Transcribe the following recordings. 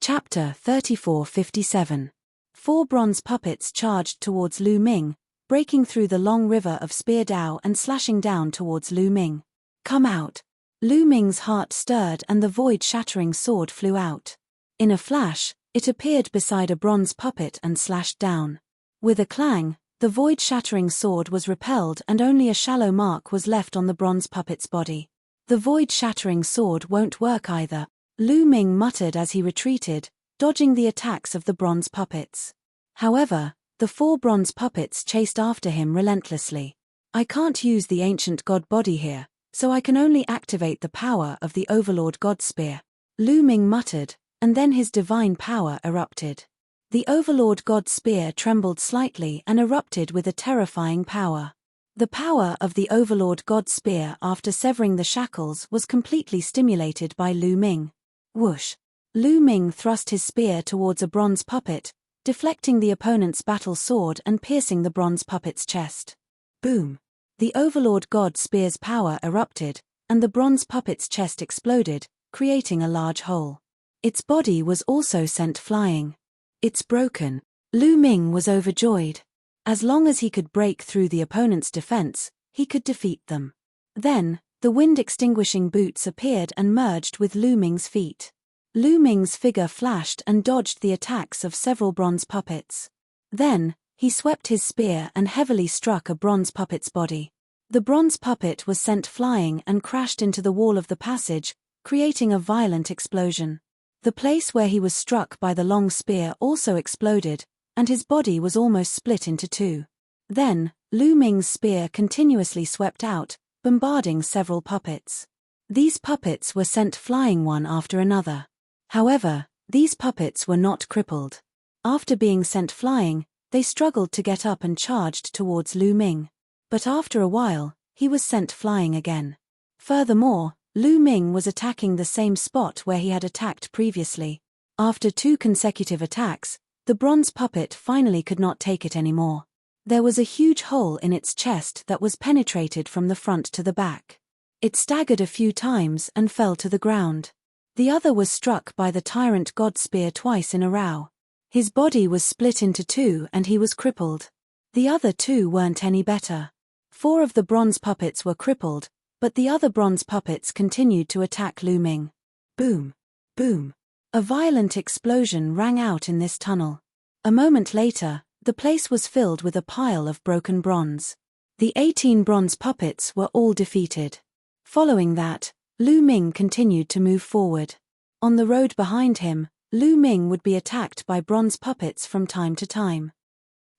Chapter 3457. 4 bronze puppets charged towards Lu Ming, breaking through the long river of spear Dao and slashing down towards Lu Ming. "Come out!" Lu Ming's heart stirred and the void-shattering sword flew out. In a flash, it appeared beside a bronze puppet and slashed down. With a clang, the void-shattering sword was repelled and only a shallow mark was left on the bronze puppet's body. "The void-shattering sword won't work either," Lu Ming muttered as he retreated, dodging the attacks of the bronze puppets. However, the 4 bronze puppets chased after him relentlessly. "I can't use the ancient god body here, so I can only activate the power of the Overlord God Spear," Lu Ming muttered, and then his divine power erupted. The Overlord God Spear trembled slightly and erupted with a terrifying power. The power of the Overlord God Spear after severing the shackles was completely stimulated by Lu Ming. Whoosh! Lu Ming thrust his spear towards a bronze puppet, deflecting the opponent's battle sword and piercing the bronze puppet's chest. Boom! The Overlord God Spear's power erupted, and the bronze puppet's chest exploded, creating a large hole. Its body was also sent flying. "It's broken." Lu Ming was overjoyed. As long as he could break through the opponent's defense, he could defeat them. Then, the wind-extinguishing boots appeared and merged with Lu Ming's feet. Lu Ming's figure flashed and dodged the attacks of several bronze puppets. Then, he swept his spear and heavily struck a bronze puppet's body. The bronze puppet was sent flying and crashed into the wall of the passage, creating a violent explosion. The place where he was struck by the long spear also exploded, and his body was almost split into 2. Then, Lu Ming's spear continuously swept out, bombarding several puppets. These puppets were sent flying one after another. However, these puppets were not crippled. After being sent flying, they struggled to get up and charged towards Lu Ming. But after a while, he was sent flying again. Furthermore, Lu Ming was attacking the same spot where he had attacked previously. After 2 consecutive attacks, the bronze puppet finally could not take it anymore. There was a huge hole in its chest that was penetrated from the front to the back. It staggered a few times and fell to the ground. The other was struck by the Tyrant God Spear twice in a row. His body was split into 2 and he was crippled. The other 2 weren't any better. 4 of the bronze puppets were crippled, but the other bronze puppets continued to attack Lu Ming. Boom! Boom! A violent explosion rang out in this tunnel. A moment later, the place was filled with a pile of broken bronze. The 18 bronze puppets were all defeated. Following that, Lu Ming continued to move forward. On the road behind him, Lu Ming would be attacked by bronze puppets from time to time.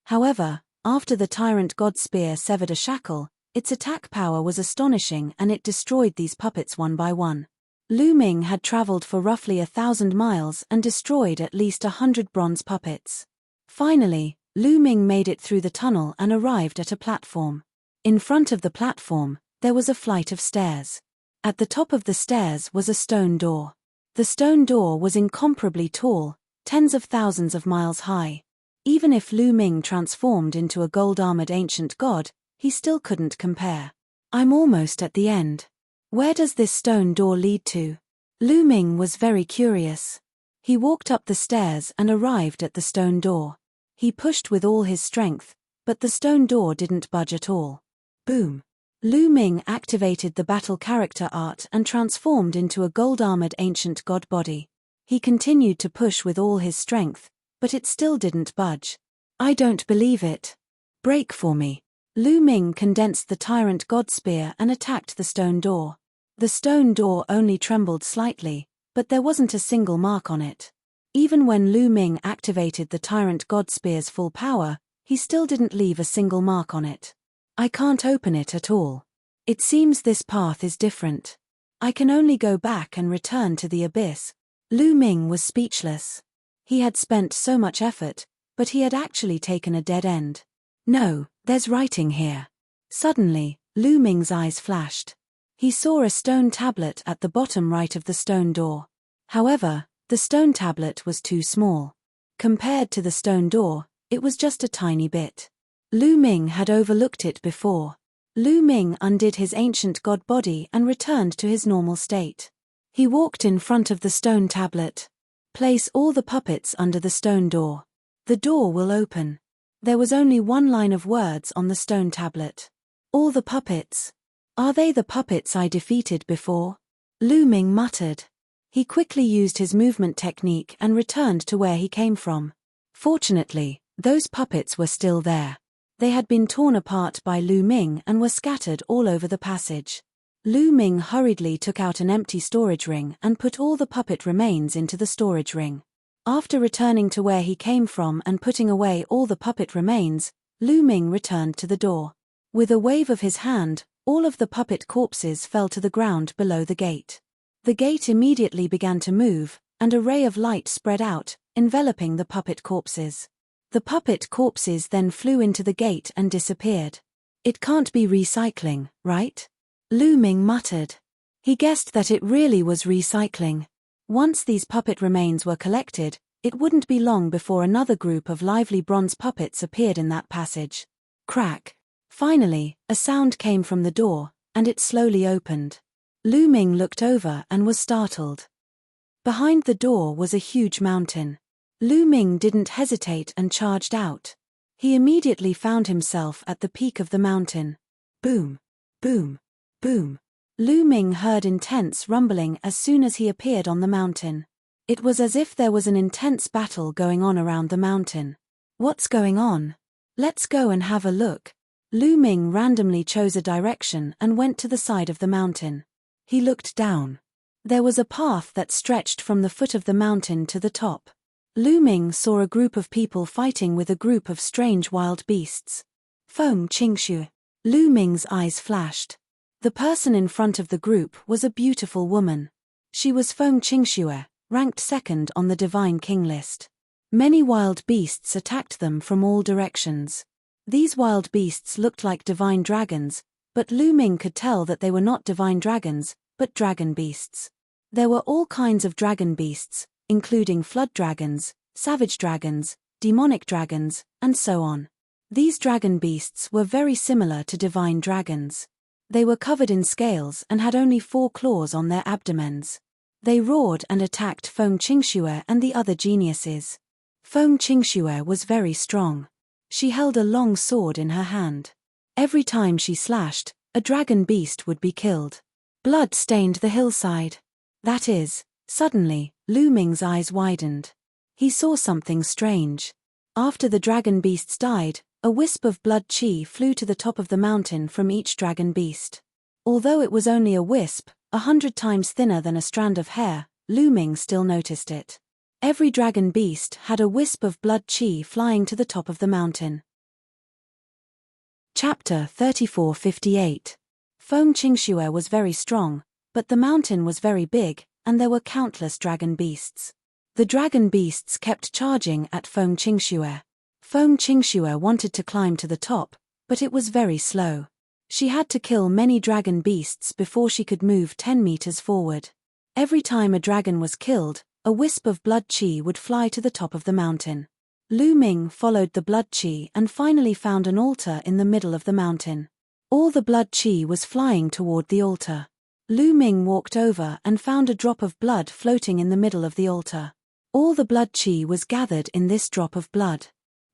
However, after the Tyrant God Spear severed a shackle, its attack power was astonishing and it destroyed these puppets one by one. Lu Ming had traveled for roughly 1,000 miles and destroyed at least 100 bronze puppets. Finally, Lu Ming made it through the tunnel and arrived at a platform. In front of the platform, there was a flight of stairs. At the top of the stairs was a stone door. The stone door was incomparably tall, tens of thousands of miles high. Even if Lu Ming transformed into a gold-armored ancient god, he still couldn't compare. "I'm almost at the end. Where does this stone door lead to?" Lu Ming was very curious. He walked up the stairs and arrived at the stone door. He pushed with all his strength, but the stone door didn't budge at all. Boom! Lu Ming activated the battle character art and transformed into a gold-armored ancient god body. He continued to push with all his strength, but it still didn't budge. "I don't believe it. Break for me." Lu Ming condensed the Tyrant God Spear and attacked the stone door. The stone door only trembled slightly, but there wasn't a single mark on it. Even when Lu Ming activated the Tyrant God Spear's full power, he still didn't leave a single mark on it. "I can't open it at all. It seems this path is different. I can only go back and return to the abyss." Lu Ming was speechless. He had spent so much effort, but he had actually taken a dead end. "No, there's writing here." Suddenly, Lu Ming's eyes flashed. He saw a stone tablet at the bottom right of the stone door. However, the stone tablet was too small. Compared to the stone door, it was just a tiny bit. Lu Ming had overlooked it before. Lu Ming undid his ancient god body and returned to his normal state. He walked in front of the stone tablet. Place all the puppets under the stone door. The door will open. There was only one line of words on the stone tablet. All the puppets. Are they the puppets I defeated before? Lu Ming muttered. He quickly used his movement technique and returned to where he came from. Fortunately, those puppets were still there. They had been torn apart by Lu Ming and were scattered all over the passage. Lu Ming hurriedly took out an empty storage ring and put all the puppet remains into the storage ring. After returning to where he came from and putting away all the puppet remains, Lu Ming returned to the door. With a wave of his hand, all of the puppet corpses fell to the ground below the gate. The gate immediately began to move, and a ray of light spread out, enveloping the puppet corpses. The puppet corpses then flew into the gate and disappeared. It can't be recycling, right? Lu Ming muttered. He guessed that it really was recycling. Once these puppet remains were collected, it wouldn't be long before another group of lively bronze puppets appeared in that passage. Crack. Finally, a sound came from the door, and it slowly opened. Lu Ming looked over and was startled. Behind the door was a huge mountain. Lu Ming didn't hesitate and charged out. He immediately found himself at the peak of the mountain. Boom! Boom! Boom! Lu Ming heard intense rumbling as soon as he appeared on the mountain. It was as if there was an intense battle going on around the mountain. What's going on? Let's go and have a look. Lu Ming randomly chose a direction and went to the side of the mountain. He looked down. There was a path that stretched from the foot of the mountain to the top. Lu Ming saw a group of people fighting with a group of strange wild beasts. Feng Qingshu. Lu Ming's eyes flashed. The person in front of the group was a beautiful woman. She was Feng Qingshu, ranked second on the Divine King list. Many wild beasts attacked them from all directions. These wild beasts looked like divine dragons, but Lu Ming could tell that they were not divine dragons, but dragon beasts. There were all kinds of dragon beasts, including flood dragons, savage dragons, demonic dragons, and so on. These dragon beasts were very similar to divine dragons. They were covered in scales and had only 4 claws on their abdomens. They roared and attacked Feng Qingshu and the other geniuses. Feng Qingshu was very strong. She held a long sword in her hand. Every time she slashed, a dragon beast would be killed. Blood stained the hillside. That is, suddenly, Lu Ming's eyes widened. He saw something strange. After the dragon beasts died, a wisp of blood chi flew to the top of the mountain from each dragon beast. Although it was only a wisp, 100 times thinner than a strand of hair, Lu Ming still noticed it. Every dragon beast had a wisp of blood chi flying to the top of the mountain. Chapter 3458. Feng Qingshu was very strong, but the mountain was very big, and there were countless dragon beasts. The dragon beasts kept charging at Feng Qingshu. Feng Qingshu wanted to climb to the top, but it was very slow. She had to kill many dragon beasts before she could move 10 meters forward. Every time a dragon was killed, a wisp of blood chi would fly to the top of the mountain. Lu Ming followed the blood chi and finally found an altar in the middle of the mountain. All the blood chi was flying toward the altar. Lu Ming walked over and found a drop of blood floating in the middle of the altar. All the blood chi was gathered in this drop of blood.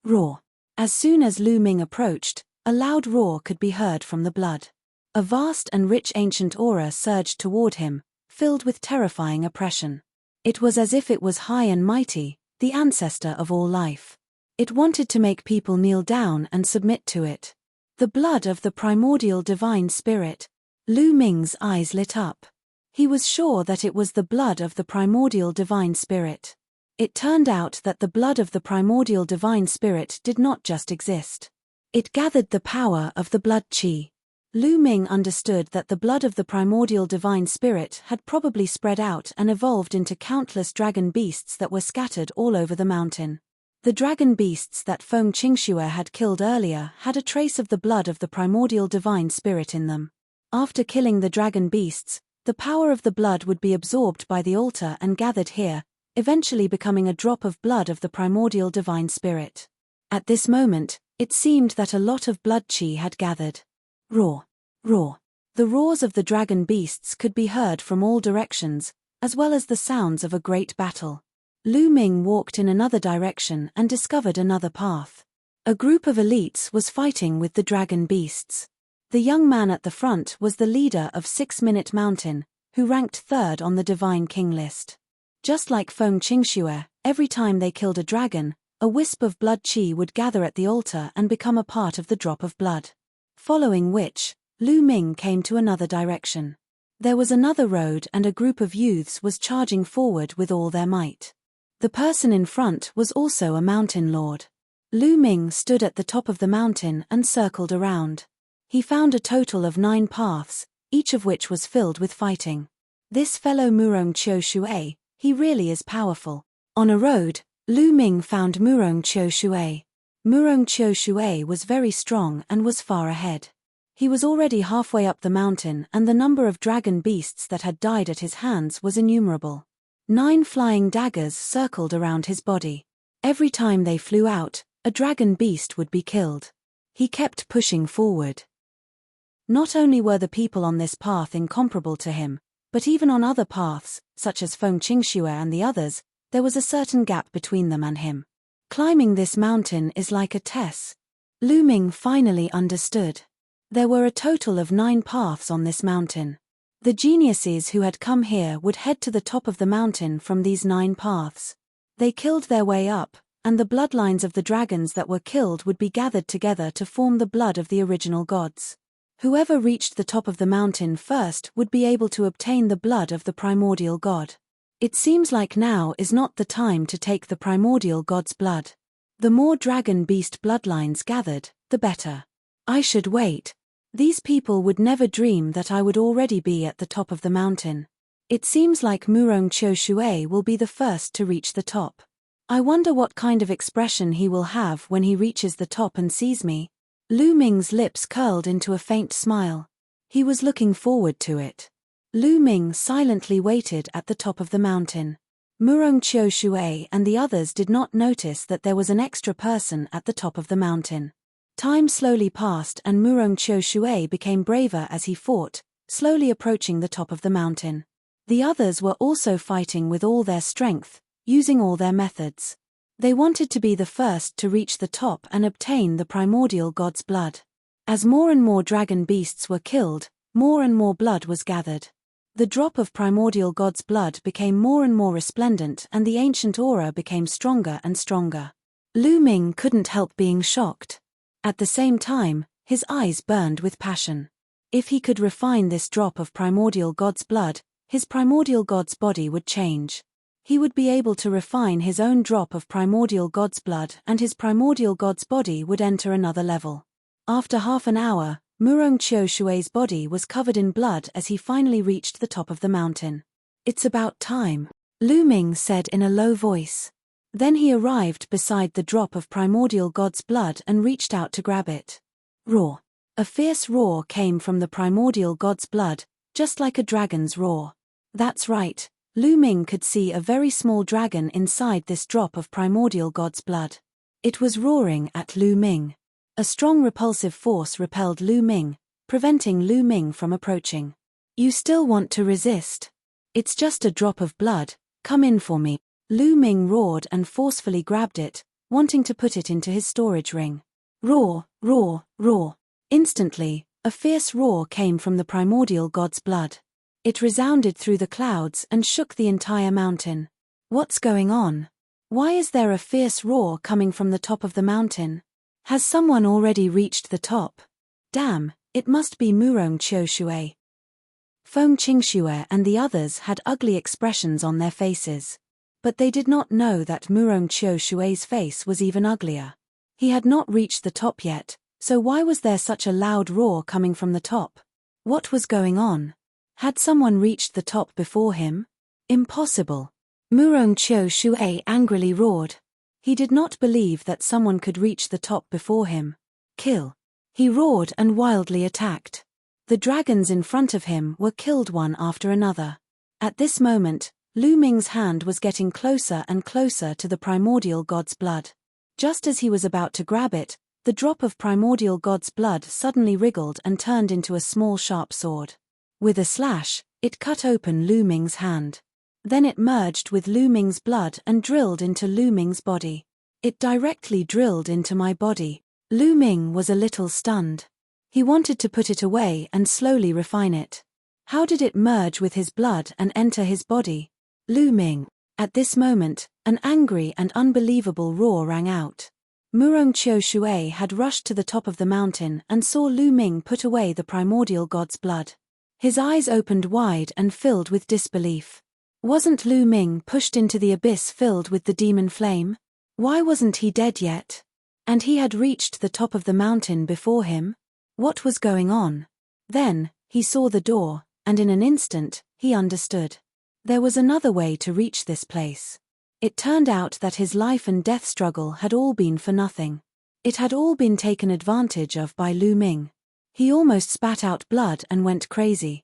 Roar. As soon as Lu Ming approached, a loud roar could be heard from the blood. A vast and rich ancient aura surged toward him, filled with terrifying oppression. It was as if it was high and mighty, the ancestor of all life. It wanted to make people kneel down and submit to it. The blood of the primordial divine spirit. Lu Ming's eyes lit up. He was sure that it was the blood of the primordial divine spirit. It turned out that the blood of the primordial divine spirit did not just exist. It gathered the power of the blood chi. Lu Ming understood that the blood of the primordial divine spirit had probably spread out and evolved into countless dragon beasts that were scattered all over the mountain. The dragon beasts that Feng Qingshu had killed earlier had a trace of the blood of the primordial divine spirit in them. After killing the dragon beasts, the power of the blood would be absorbed by the altar and gathered here, eventually becoming a drop of blood of the primordial divine spirit. At this moment, it seemed that a lot of blood chi had gathered. Roar, roar. The roars of the dragon beasts could be heard from all directions, as well as the sounds of a great battle. Lu Ming walked in another direction and discovered another path. A group of elites was fighting with the dragon beasts. The young man at the front was the leader of 6-Minute Mountain, who ranked third on the Divine King list. Just like Feng Qingxue, every time they killed a dragon, a wisp of blood qi would gather at the altar and become a part of the drop of blood. Following which, Lu Ming came to another direction. There was another road and a group of youths was charging forward with all their might. The person in front was also a mountain lord. Lu Ming stood at the top of the mountain and circled around. He found a total of 9 paths, each of which was filled with fighting. This fellow Murong Qiu, he really is powerful. On a road, Lu Ming found Murong Qiu. Murong Qiu was very strong and was far ahead. He was already halfway up the mountain and the number of dragon beasts that had died at his hands was innumerable. 9 flying daggers circled around his body. Every time they flew out, a dragon beast would be killed. He kept pushing forward. Not only were the people on this path incomparable to him, but even on other paths, such as Feng Qingxue and the others, there was a certain gap between them and him. Climbing this mountain is like a test. Lu Ming finally understood. There were a total of 9 paths on this mountain. The geniuses who had come here would head to the top of the mountain from these 9 paths. They killed their way up, and the bloodlines of the dragons that were killed would be gathered together to form the blood of the original gods. Whoever reached the top of the mountain first would be able to obtain the blood of the primordial god. It seems like now is not the time to take the primordial god's blood. The more dragon beast bloodlines gathered, the better. I should wait. These people would never dream that I would already be at the top of the mountain. It seems like Murong Qiu will be the first to reach the top. I wonder what kind of expression he will have when he reaches the top and sees me. Lu Ming's lips curled into a faint smile. He was looking forward to it. Lu Ming silently waited at the top of the mountain. Murong Qiu and the others did not notice that there was an extra person at the top of the mountain. Time slowly passed and Murong Qiu became braver as he fought, slowly approaching the top of the mountain. The others were also fighting with all their strength, using all their methods. They wanted to be the first to reach the top and obtain the primordial god's blood. As more and more dragon beasts were killed, more and more blood was gathered. The drop of primordial god's blood became more and more resplendent and the ancient aura became stronger and stronger. Lu Ming couldn't help being shocked. At the same time, his eyes burned with passion. If he could refine this drop of primordial god's blood, his primordial god's body would change. He would be able to refine his own drop of primordial god's blood and his primordial god's body would enter another level. After half an hour, Murong Qiu's body was covered in blood as he finally reached the top of the mountain. It's about time, Lu Ming said in a low voice. Then he arrived beside the drop of primordial god's blood and reached out to grab it. Roar. A fierce roar came from the primordial god's blood, just like a dragon's roar. That's right. Lu Ming could see a very small dragon inside this drop of primordial god's blood. It was roaring at Lu Ming. A strong repulsive force repelled Lu Ming, preventing Lu Ming from approaching. You still want to resist? It's just a drop of blood, come in for me. Lu Ming roared and forcefully grabbed it, wanting to put it into his storage ring. Roar, roar, roar. Instantly, a fierce roar came from the primordial god's blood. It resounded through the clouds and shook the entire mountain. What's going on? Why is there a fierce roar coming from the top of the mountain? Has someone already reached the top? Damn, it must be Murong Qiu. Feng Qingxue and the others had ugly expressions on their faces. But they did not know that Murong Qiu's face was even uglier. He had not reached the top yet, so why was there such a loud roar coming from the top? What was going on? Had someone reached the top before him? Impossible. Murong Qiu angrily roared. He did not believe that someone could reach the top before him. Kill. He roared and wildly attacked. The dragons in front of him were killed one after another. At this moment, Lu Ming's hand was getting closer and closer to the primordial god's blood. Just as he was about to grab it, the drop of primordial god's blood suddenly wriggled and turned into a small sharp sword. With a slash, it cut open Lu Ming's hand. Then it merged with Lu Ming's blood and drilled into Lu Ming's body. It directly drilled into my body. Lu Ming was a little stunned. He wanted to put it away and slowly refine it. How did it merge with his blood and enter his body? Lu Ming. At this moment, an angry and unbelievable roar rang out. Murong Qiu had rushed to the top of the mountain and saw Lu Ming put away the primordial god's blood. His eyes opened wide and filled with disbelief. Wasn't Lu Ming pushed into the abyss filled with the demon flame? Why wasn't he dead yet? And he had reached the top of the mountain before him? What was going on? Then, he saw the door, and in an instant, he understood. There was another way to reach this place. It turned out that his life and death struggle had all been for nothing. It had all been taken advantage of by Lu Ming. He almost spat out blood and went crazy.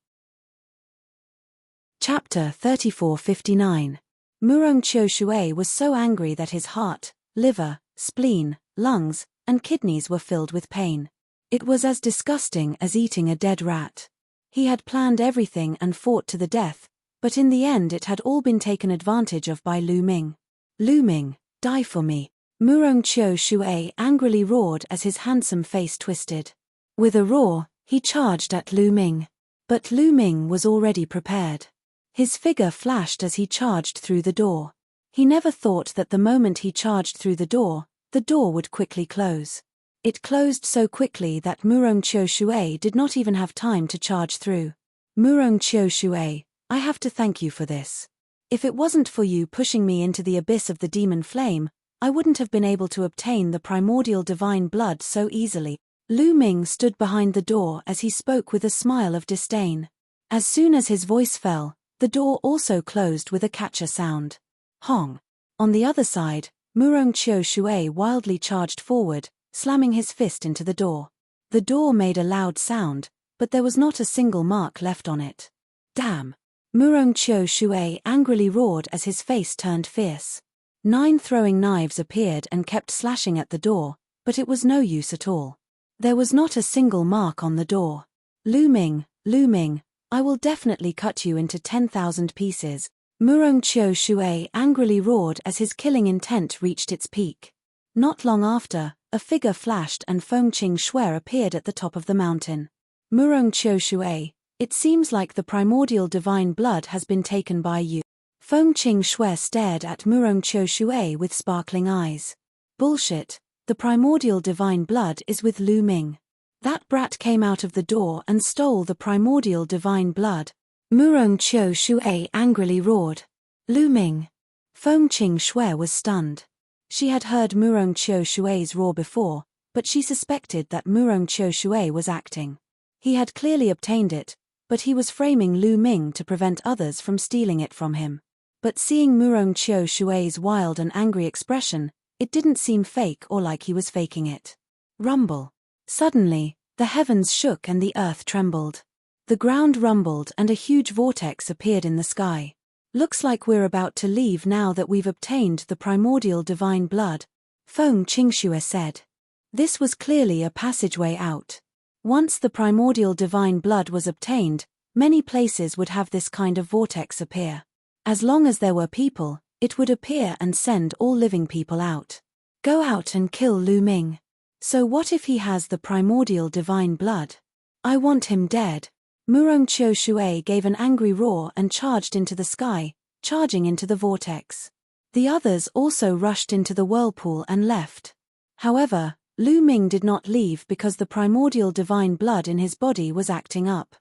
Chapter 3459. Murong Qiu was so angry that his heart, liver, spleen, lungs, and kidneys were filled with pain. It was as disgusting as eating a dead rat. He had planned everything and fought to the death, but in the end it had all been taken advantage of by Lu Ming. Lu Ming, die for me. Murong Qiu angrily roared as his handsome face twisted. With a roar, he charged at Lu Ming. But Lu Ming was already prepared. His figure flashed as he charged through the door. He never thought that the moment he charged through the door would quickly close. It closed so quickly that Murong Qiu did not even have time to charge through. Murong Qiu, I have to thank you for this. If it wasn't for you pushing me into the abyss of the demon flame, I wouldn't have been able to obtain the primordial divine blood so easily. Lu Ming stood behind the door as he spoke with a smile of disdain. As soon as his voice fell, the door also closed with a catcher sound. Hong. On the other side, Murong Qiu wildly charged forward, slamming his fist into the door. The door made a loud sound, but there was not a single mark left on it. Damn! Murong Qiu angrily roared as his face turned fierce. 9 throwing knives appeared and kept slashing at the door, but it was no use at all. There was not a single mark on the door. Lu Ming, I will definitely cut you into 10,000 pieces. Murong Qiu angrily roared as his killing intent reached its peak. Not long after, a figure flashed and Fengqing Shui appeared at the top of the mountain. Murong Qiu, it seems like the primordial divine blood has been taken by you. Fengqing Shui stared at Murong Qiu with sparkling eyes. Bullshit, the primordial divine blood is with Lu Ming. That brat came out of the door and stole the primordial divine blood. Murong Qiu angrily roared. Lu Ming. Fengqing Shui was stunned. She had heard Murong Qiu's roar before, but she suspected that Murong Qiu was acting. He had clearly obtained it, but he was framing Lu Ming to prevent others from stealing it from him. But seeing Murong Qiu's wild and angry expression, it didn't seem fake or like he was faking it. Rumble. Suddenly, the heavens shook and the earth trembled. The ground rumbled and a huge vortex appeared in the sky. Looks like we're about to leave now that we've obtained the primordial divine blood, Fengqing Shui said. This was clearly a passageway out. Once the primordial divine blood was obtained, many places would have this kind of vortex appear. As long as there were people, it would appear and send all living people out. Go out and kill Lu Ming. So what if he has the primordial divine blood? I want him dead. Murong Qiu gave an angry roar and charged into the sky, charging into the vortex. The others also rushed into the whirlpool and left. However, Lu Ming did not leave because the primordial divine blood in his body was acting up.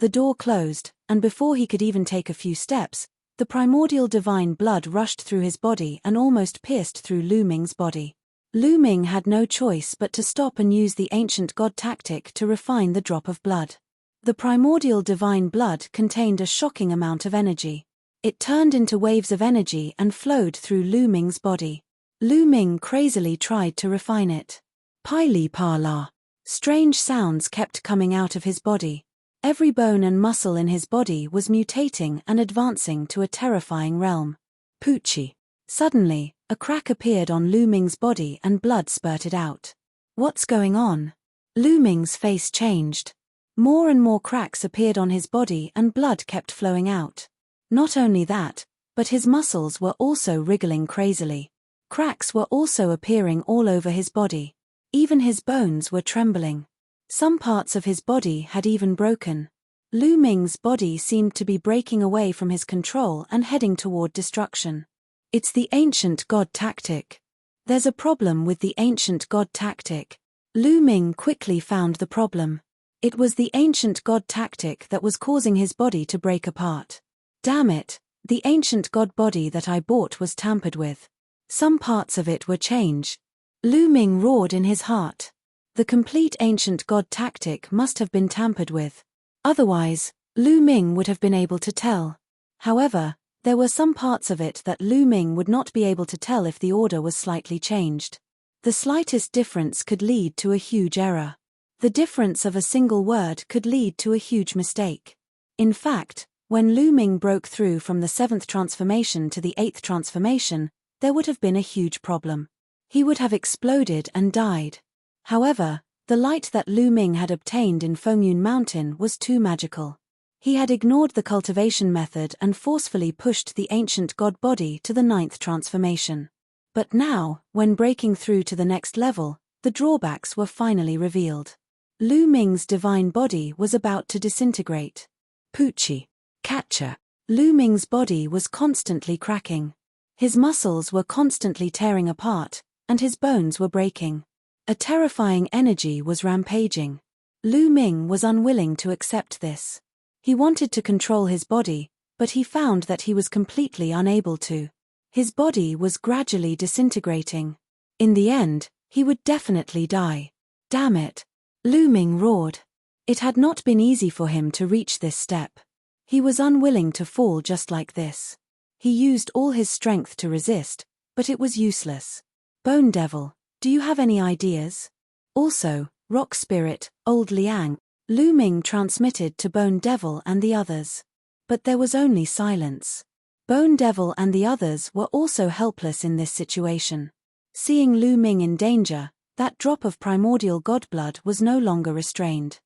The door closed, and before he could even take a few steps, the primordial divine blood rushed through his body and almost pierced through Lu Ming's body. Lu Ming had no choice but to stop and use the ancient god tactic to refine the drop of blood. The primordial divine blood contained a shocking amount of energy. It turned into waves of energy and flowed through Lu Ming's body. Lu Ming crazily tried to refine it. Pili Pala. Strange sounds kept coming out of his body. Every bone and muscle in his body was mutating and advancing to a terrifying realm. Poochie. Suddenly, a crack appeared on Lu Ming's body and blood spurted out. What's going on? Lu Ming's face changed. More and more cracks appeared on his body and blood kept flowing out. Not only that, but his muscles were also wriggling crazily. Cracks were also appearing all over his body. Even his bones were trembling. Some parts of his body had even broken. Lu Ming's body seemed to be breaking away from his control and heading toward destruction. It's the ancient god tactic. There's a problem with the ancient god tactic. Lu Ming quickly found the problem. It was the ancient god tactic that was causing his body to break apart. Damn it, the ancient god body that I bought was tampered with. Some parts of it were changed. Lu Ming roared in his heart. The complete ancient god tactic must have been tampered with. Otherwise, Lu Ming would have been able to tell. However, there were some parts of it that Lu Ming would not be able to tell if the order was slightly changed. The slightest difference could lead to a huge error. The difference of a single word could lead to a huge mistake. In fact, when Lu Ming broke through from the 7th transformation to the 8th transformation, there would have been a huge problem. He would have exploded and died. However, the light that Lu Ming had obtained in Fengyun Mountain was too magical. He had ignored the cultivation method and forcefully pushed the ancient god body to the 9th transformation. But now, when breaking through to the next level, the drawbacks were finally revealed. Lu Ming's divine body was about to disintegrate. Poochie. Catcher. Lu Ming's body was constantly cracking. His muscles were constantly tearing apart, and his bones were breaking. A terrifying energy was rampaging. Lu Ming was unwilling to accept this. He wanted to control his body, but he found that he was completely unable to. His body was gradually disintegrating. In the end, he would definitely die. Damn it! Lu Ming roared. It had not been easy for him to reach this step. He was unwilling to fall just like this. He used all his strength to resist, but it was useless. Bone Devil, do you have any ideas? Also, Rock Spirit, Old Liang, Lu Ming transmitted to Bone Devil and the others. But there was only silence. Bone Devil and the others were also helpless in this situation. Seeing Lu Ming in danger, that drop of primordial god blood was no longer restrained.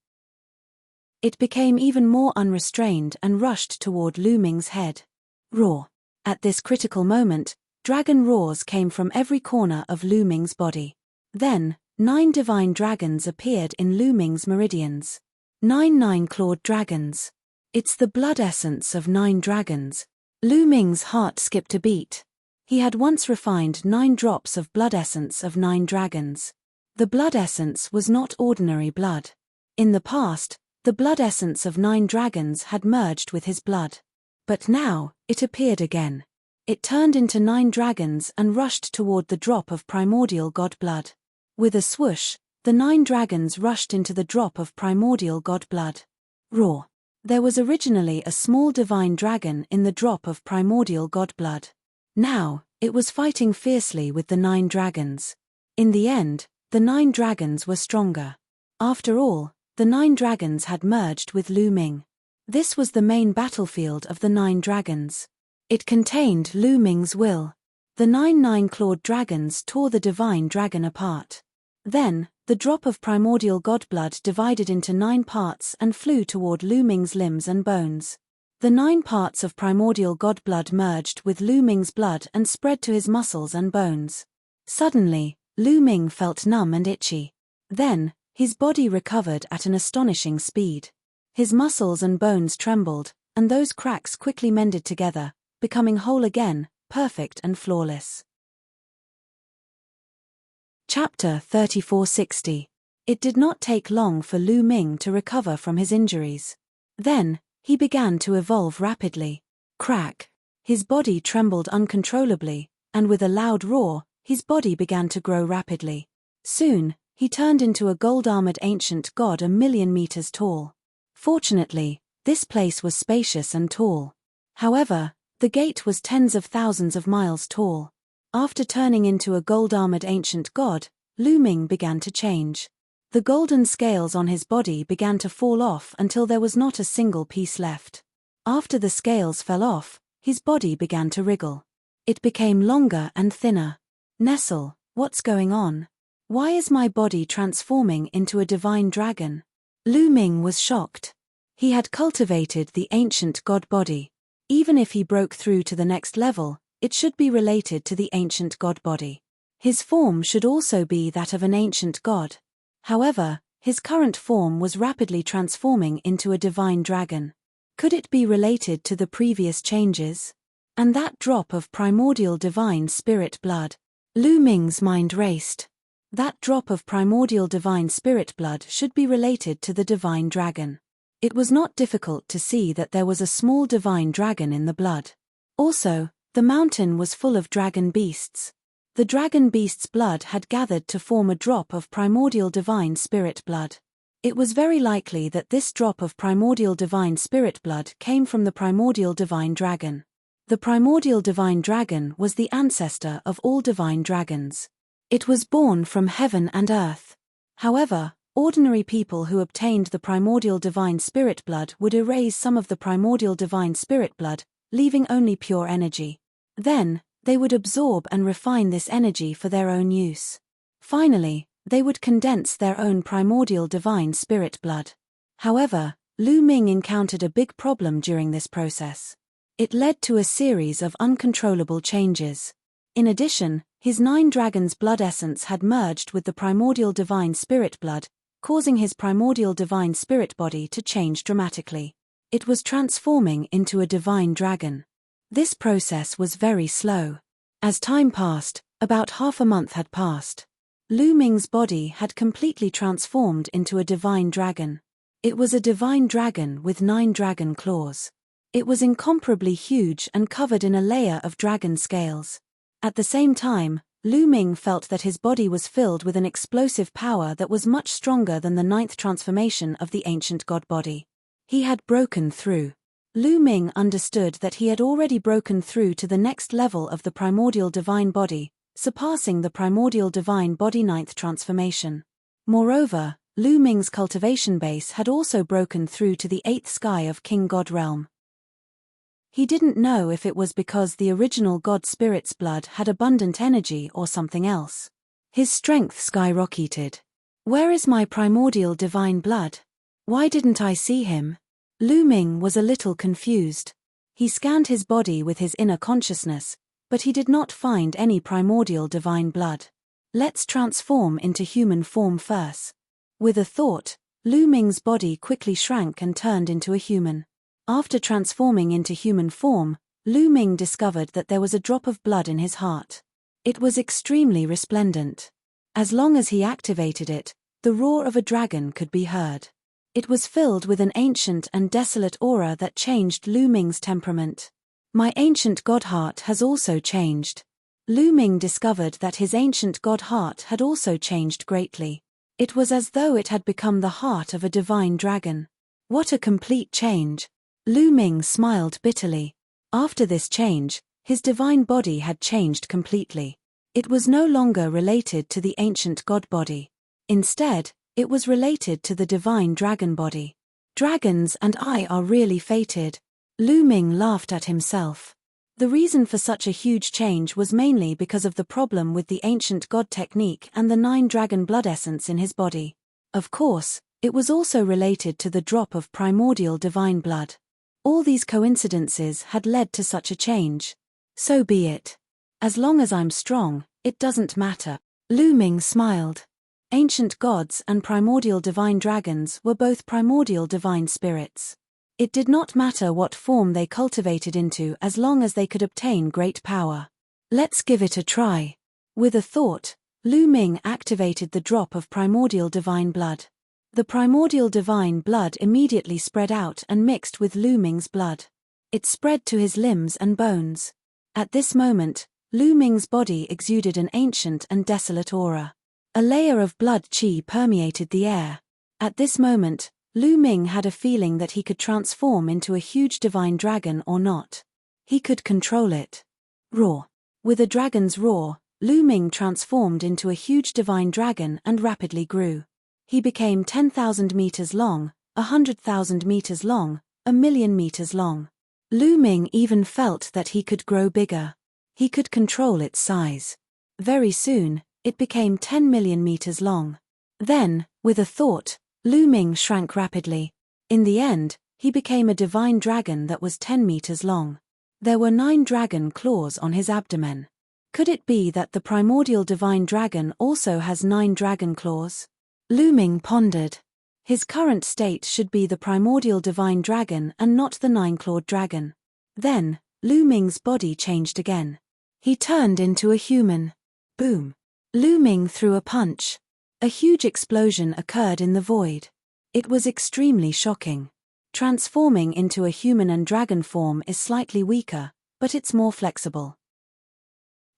It became even more unrestrained and rushed toward Lu Ming's head. Roar. At this critical moment, dragon roars came from every corner of Lu Ming's body. Then, 9 divine dragons appeared in Lu Ming's meridians. 9 9-clawed dragons. It's the blood essence of 9 dragons. Lu Ming's heart skipped a beat. He had once refined 9 drops of blood essence of 9 dragons. The blood essence was not ordinary blood. In the past, the blood essence of 9 dragons had merged with his blood. But now, it appeared again. It turned into 9 dragons and rushed toward the drop of primordial god blood. With a swoosh, the 9 dragons rushed into the drop of primordial god blood. Roar. There was originally a small divine dragon in the drop of primordial god blood. Now, it was fighting fiercely with the 9 dragons. In the end, the 9 dragons were stronger. After all, the 9 dragons had merged with Lu Ming. This was the main battlefield of the 9 dragons. It contained Lu Ming's will. The 9 9-clawed dragons tore the divine dragon apart. Then, the drop of primordial god blood divided into 9 parts and flew toward Lu Ming's limbs and bones. The 9 parts of primordial god blood merged with Lu Ming's blood and spread to his muscles and bones. Suddenly, Lu Ming felt numb and itchy. Then, his body recovered at an astonishing speed. His muscles and bones trembled, and those cracks quickly mended together, becoming whole again, perfect and flawless. Chapter 3460. It did not take long for Lu Ming to recover from his injuries. Then, he began to evolve rapidly. Crack! His body trembled uncontrollably, and with a loud roar, his body began to grow rapidly. Soon, he turned into a gold-armored ancient god 1,000,000 meters tall. Fortunately, this place was spacious and tall. However, the gate was tens of thousands of miles tall. After turning into a gold-armored ancient god, Lu Ming began to change. The golden scales on his body began to fall off until there was not a single piece left. After the scales fell off, his body began to wriggle. It became longer and thinner. Nestle, what's going on? Why is my body transforming into a divine dragon? Lu Ming was shocked. He had cultivated the ancient god body. Even if he broke through to the next level, it should be related to the ancient god body. His form should also be that of an ancient god. However, his current form was rapidly transforming into a divine dragon. Could it be related to the previous changes? And that drop of primordial divine spirit blood? Lu Ming's mind raced. That drop of primordial divine spirit blood should be related to the divine dragon. It was not difficult to see that there was a small divine dragon in the blood. Also, the mountain was full of dragon beasts. The dragon beast's blood had gathered to form a drop of primordial divine spirit blood. It was very likely that this drop of primordial divine spirit blood came from the primordial divine dragon. The primordial divine dragon was the ancestor of all divine dragons. It was born from heaven and earth. However, ordinary people who obtained the primordial divine spirit blood would erase some of the primordial divine spirit blood, leaving only pure energy. Then, they would absorb and refine this energy for their own use. Finally, they would condense their own primordial divine spirit blood. However, Lu Ming encountered a big problem during this process. It led to a series of uncontrollable changes. In addition, his 9 dragons' blood essence had merged with the primordial divine spirit blood, causing his primordial divine spirit body to change dramatically. It was transforming into a divine dragon. This process was very slow. As time passed, about half a month had passed. Lu Ming's body had completely transformed into a divine dragon. It was a divine dragon with 9 dragon claws. It was incomparably huge and covered in a layer of dragon scales. At the same time, Lu Ming felt that his body was filled with an explosive power that was much stronger than the 9th transformation of the ancient god body. He had broken through. Lu Ming understood that he had already broken through to the next level of the primordial divine body, surpassing the primordial divine body 9th transformation. Moreover, Lu Ming's cultivation base had also broken through to the 8th sky of King God realm. He didn't know if it was because the original god spirit's blood had abundant energy or something else. His strength skyrocketed. Where is my primordial divine blood? Why didn't I see him? Lu Ming was a little confused. He scanned his body with his inner consciousness, but he did not find any primordial divine blood. Let's transform into human form first. With a thought, Lu Ming's body quickly shrank and turned into a human. After transforming into human form, Lu Ming discovered that there was a drop of blood in his heart. It was extremely resplendent. As long as he activated it, the roar of a dragon could be heard. It was filled with an ancient and desolate aura that changed Lu Ming's temperament. My ancient god heart has also changed. Lu Ming discovered that his ancient god heart had also changed greatly. It was as though it had become the heart of a divine dragon. What a complete change! Lu Ming smiled bitterly. After this change, his divine body had changed completely. It was no longer related to the ancient god body. Instead, it was related to the divine dragon body. Dragons and I are really fated. Lu Ming laughed at himself. The reason for such a huge change was mainly because of the problem with the ancient god technique and the 9 dragon blood essence in his body. Of course, it was also related to the drop of primordial divine blood. All these coincidences had led to such a change. So be it. As long as I'm strong, it doesn't matter. Lu Ming smiled. Ancient gods and primordial divine dragons were both primordial divine spirits. It did not matter what form they cultivated into as long as they could obtain great power. Let's give it a try. With a thought, Lu Ming activated the drop of primordial divine blood. The primordial divine blood immediately spread out and mixed with Lu Ming's blood. It spread to his limbs and bones. At this moment, Lu Ming's body exuded an ancient and desolate aura. A layer of blood qi permeated the air. At this moment, Lu Ming had a feeling that he could transform into a huge divine dragon or not. He could control it. Roar. With a dragon's roar, Lu Ming transformed into a huge divine dragon and rapidly grew. He became 10,000 meters long, 100,000 meters long, 1,000,000 meters long. Lu Ming even felt that he could grow bigger. He could control its size. Very soon, it became 10 million meters long. Then, with a thought, Lu Ming shrank rapidly. In the end, he became a divine dragon that was 10 meters long. There were 9 dragon claws on his abdomen. Could it be that the primordial divine dragon also has 9 dragon claws? Lu Ming pondered. His current state should be the primordial divine dragon and not the 9-clawed dragon. Then, Lu Ming's body changed again. He turned into a human. Boom! Lu Ming threw a punch. A huge explosion occurred in the void. It was extremely shocking. Transforming into a human and dragon form is slightly weaker, but it's more flexible.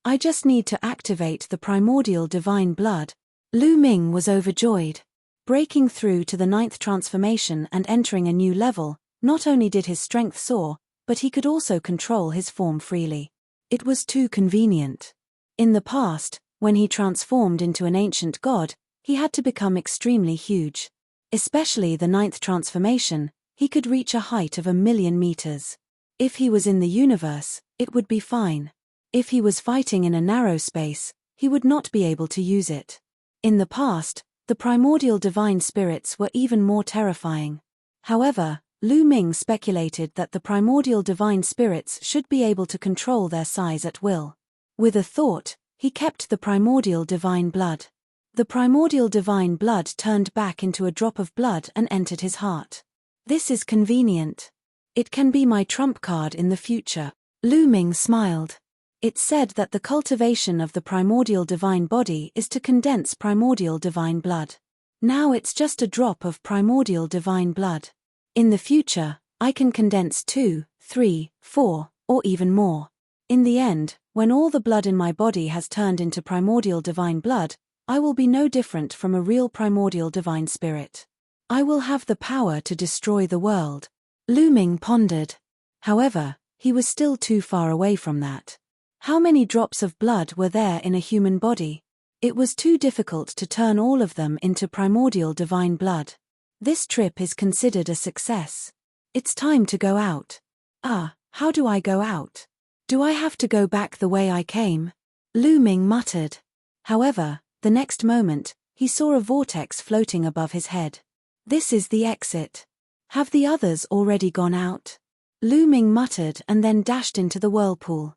I just need to activate the primordial divine blood. Lu Ming was overjoyed. Breaking through to the 9th transformation and entering a new level, not only did his strength soar, but he could also control his form freely. It was too convenient. In the past, when he transformed into an ancient god, he had to become extremely huge. Especially the 9th transformation, he could reach a height of 1,000,000 meters. If he was in the universe, it would be fine. If he was fighting in a narrow space, he would not be able to use it. In the past, the primordial divine spirits were even more terrifying. However, Lu Ming speculated that the primordial divine spirits should be able to control their size at will. With a thought, he kept the primordial divine blood. The primordial divine blood turned back into a drop of blood and entered his heart. This is convenient. It can be my trump card in the future. Lu Ming smiled. It's said that the cultivation of the primordial divine body is to condense primordial divine blood. Now it's just a drop of primordial divine blood. In the future, I can condense 2, 3, 4, or even more. In the end, when all the blood in my body has turned into primordial divine blood, I will be no different from a real primordial divine spirit. I will have the power to destroy the world. Lu Ming pondered. However, he was still too far away from that. How many drops of blood were there in a human body? It was too difficult to turn all of them into primordial divine blood. This trip is considered a success. It's time to go out. How do I go out? Do I have to go back the way I came? Lu Ming muttered. However, the next moment, he saw a vortex floating above his head. This is the exit. Have the others already gone out? Lu Ming muttered and then dashed into the whirlpool.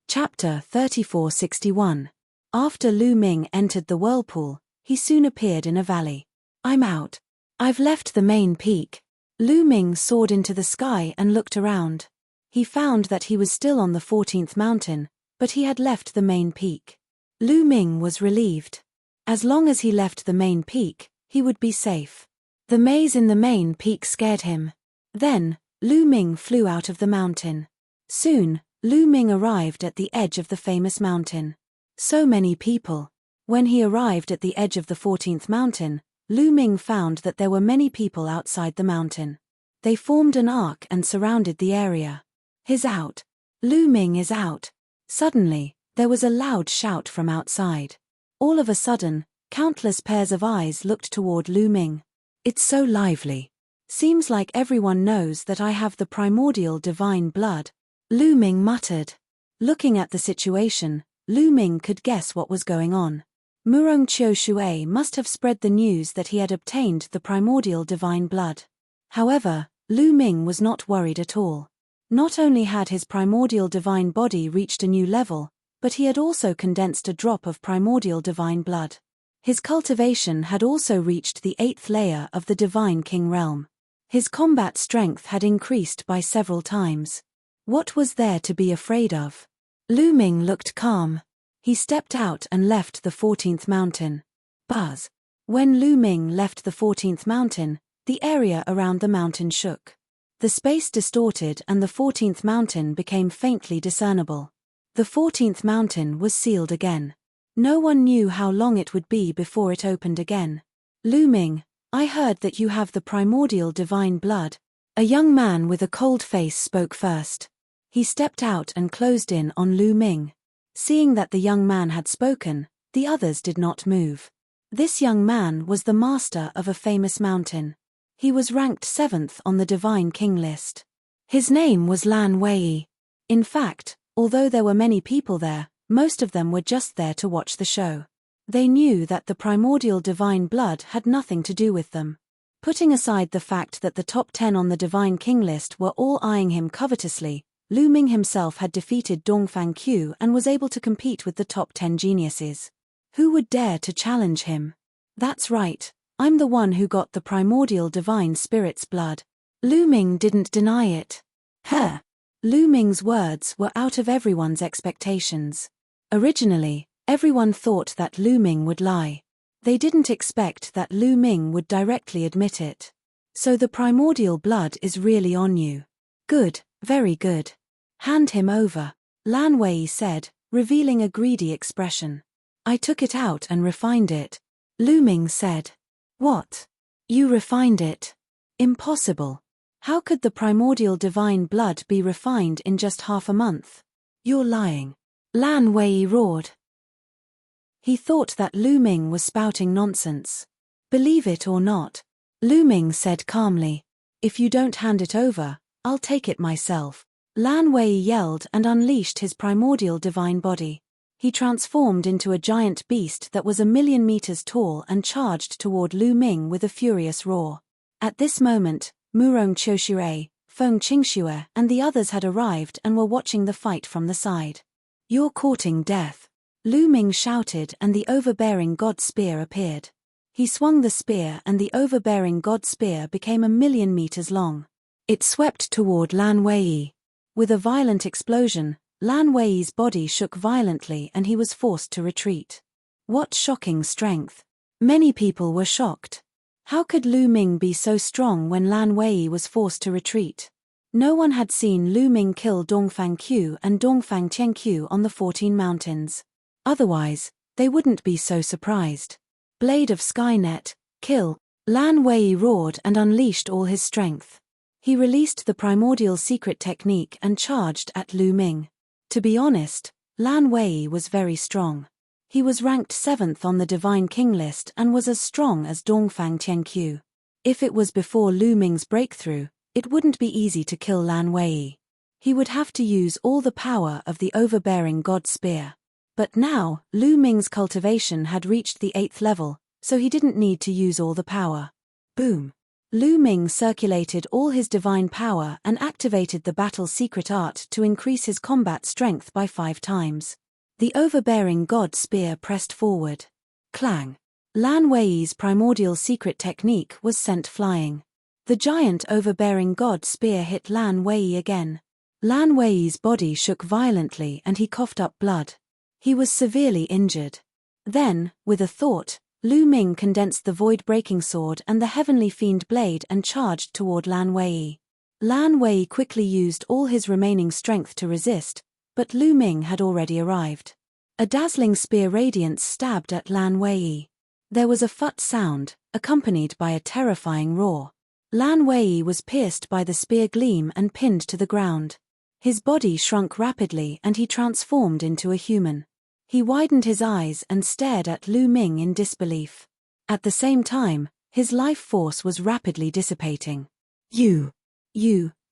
Chapter 3461. After Lu Ming entered the whirlpool, he soon appeared in a valley. I'm out. I've left the main peak. Lu Ming soared into the sky and looked around. He found that he was still on the 14th mountain, but he had left the main peak. Lu Ming was relieved. As long as he left the main peak, he would be safe. The maze in the main peak scared him. Then, Lu Ming flew out of the mountain. Soon, Lu Ming arrived at the edge of the famous mountain. So many people. When he arrived at the edge of the 14th mountain, Lu Ming found that there were many people outside the mountain. They formed an arc and surrounded the area. He's out. Lu Ming is out. Suddenly, there was a loud shout from outside. All of a sudden, countless pairs of eyes looked toward Lu Ming. It's so lively. Seems like everyone knows that I have the primordial divine blood. Lu Ming muttered. Looking at the situation, Lu Ming could guess what was going on. Murong Qiu Shui must have spread the news that he had obtained the primordial divine blood. However, Lu Ming was not worried at all. Not only had his primordial divine body reached a new level, but he had also condensed a drop of primordial divine blood. His cultivation had also reached the 8th layer of the Divine King realm. His combat strength had increased by several times. What was there to be afraid of? Lu Ming looked calm. He stepped out and left the 14th mountain. Buzz. When Lu Ming left the 14th mountain, the area around the mountain shook. The space distorted and the 14th mountain became faintly discernible. The 14th mountain was sealed again. No one knew how long it would be before it opened again. Lu Ming, I heard that you have the primordial divine blood. A young man with a cold face spoke first. He stepped out and closed in on Lu Ming. Seeing that the young man had spoken, the others did not move. This young man was the master of a famous mountain. He was ranked 7th on the Divine King list. His name was Lan Wei. In fact, although there were many people there, most of them were just there to watch the show. They knew that the primordial divine blood had nothing to do with them. Putting aside the fact that the top 10 on the Divine King list were all eyeing him covetously, Lu Ming himself had defeated Dongfang Q and was able to compete with the top 10 geniuses. Who would dare to challenge him? That's right, I'm the one who got the primordial divine spirit's blood. Lu Ming didn't deny it. Huh. Lu Ming's words were out of everyone's expectations. Originally, everyone thought that Lu Ming would lie. They didn't expect that Lu Ming would directly admit it. So the primordial blood is really on you. Good, very good. Hand him over, Lan Wei said, revealing a greedy expression. I took it out and refined it. Lu Ming said. What? You refined it? Impossible. How could the primordial divine blood be refined in just half a month? You're lying. Lan Wei roared. He thought that Lu Ming was spouting nonsense. Believe it or not, Lu Ming said calmly. If you don't hand it over, I'll take it myself. Lan Wei yelled and unleashed his primordial divine body. He transformed into a giant beast that was 1,000,000 meters tall and charged toward Lu Ming with a furious roar. At this moment, Murong Qiushue, Feng Qingxue and the others had arrived and were watching the fight from the side. You're courting death. Lu Ming shouted and the overbearing god spear appeared. He swung the spear and the overbearing god spear became 1,000,000 meters long. It swept toward Lan Wei. With a violent explosion, Lan Wei's body shook violently and he was forced to retreat. What shocking strength! Many people were shocked. How could Lu Ming be so strong when Lan Wei was forced to retreat? No one had seen Lu Ming kill Dongfang Q and Dongfang Qianqiu on the 14 mountains. Otherwise, they wouldn't be so surprised. Blade of Skynet, kill! Lan Wei roared and unleashed all his strength. He released the primordial secret technique and charged at Lu Ming. To be honest, Lan Wei was very strong. He was ranked 7th on the Divine King list and was as strong as Dongfang Qianqiu. If it was before Lu Ming's breakthrough, it wouldn't be easy to kill Lan Wei. He would have to use all the power of the overbearing god spear. But now, Lu Ming's cultivation had reached the 8th level, so he didn't need to use all the power. Boom! Lu Ming circulated all his divine power and activated the battle secret art to increase his combat strength by 5 times. The overbearing god spear pressed forward. Clang! Lan Wei's primordial secret technique was sent flying. The giant overbearing god spear hit Lan Wei again. Lan Wei's body shook violently and he coughed up blood. He was severely injured. Then, with a thought, Lu Ming condensed the void-breaking sword and the heavenly fiend blade and charged toward Lan Wei. Lan Wei quickly used all his remaining strength to resist, but Lu Ming had already arrived. A dazzling spear radiance stabbed at Lan Wei. There was a phut sound, accompanied by a terrifying roar. Lan Wei was pierced by the spear gleam and pinned to the ground. His body shrunk rapidly and he transformed into a human. He widened his eyes and stared at Lu Ming in disbelief. At the same time, his life force was rapidly dissipating. You,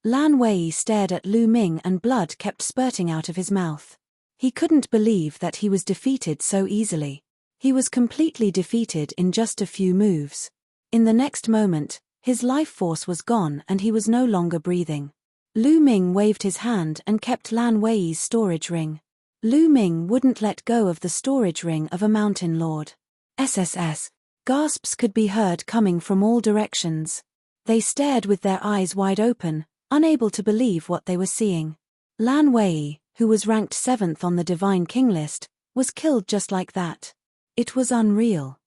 Lan Wei stared at Lu Ming and blood kept spurting out of his mouth. He couldn't believe that he was defeated so easily. He was completely defeated in just a few moves. In the next moment, his life force was gone and he was no longer breathing. Lu Ming waved his hand and kept Lan Wei's storage ring. Lu Ming wouldn't let go of the storage ring of a mountain lord. SSS. Gasps could be heard coming from all directions. They stared with their eyes wide open, unable to believe what they were seeing. Lan Wei, who was ranked 7th on the Divine King list, was killed just like that. It was unreal.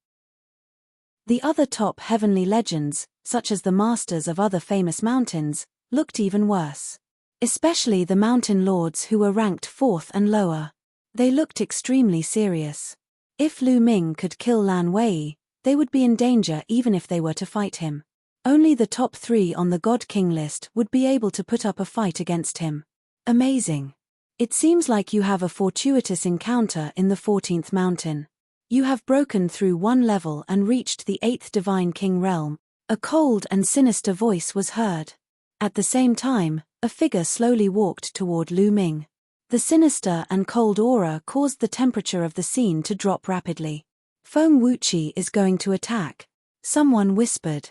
The other top heavenly legends, such as the masters of other famous mountains, looked even worse. Especially the mountain lords who were ranked 4th and lower. They looked extremely serious. If Lu Ming could kill Lan Wei, they would be in danger even if they were to fight him. Only the top 3 on the God King list would be able to put up a fight against him. Amazing. It seems like you have a fortuitous encounter in the 14th mountain. You have broken through one level and reached the 8th Divine King realm. A cold and sinister voice was heard. At the same time, a figure slowly walked toward Lu Ming. The sinister and cold aura caused the temperature of the scene to drop rapidly. Feng Wuqi is going to attack. Someone whispered.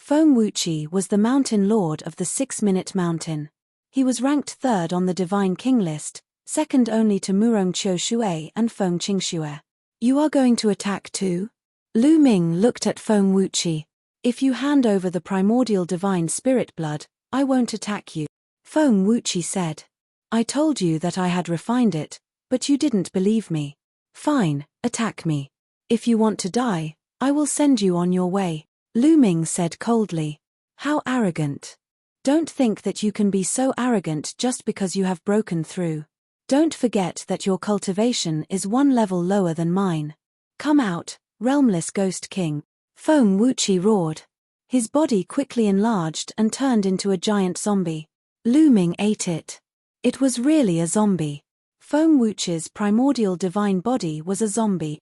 Feng Wuqi was the mountain lord of the 6-minute mountain. He was ranked 3rd on the Divine King list, second only to Murong Qiushui and Feng Qingxue. You are going to attack too? Lu Ming looked at Feng Wuqi. If you hand over the primordial divine spirit blood, I won't attack you. Feng Wuqi said. I told you that I had refined it, but you didn't believe me. Fine, attack me. If you want to die, I will send you on your way. Lu Ming said coldly. How arrogant. Don't think that you can be so arrogant just because you have broken through. Don't forget that your cultivation is 1 level lower than mine. Come out, realmless Ghost King. Feng Wuqi roared. His body quickly enlarged and turned into a giant zombie. Lu Ming ate it. It was really a zombie. Feng Wuqi's primordial divine body was a zombie.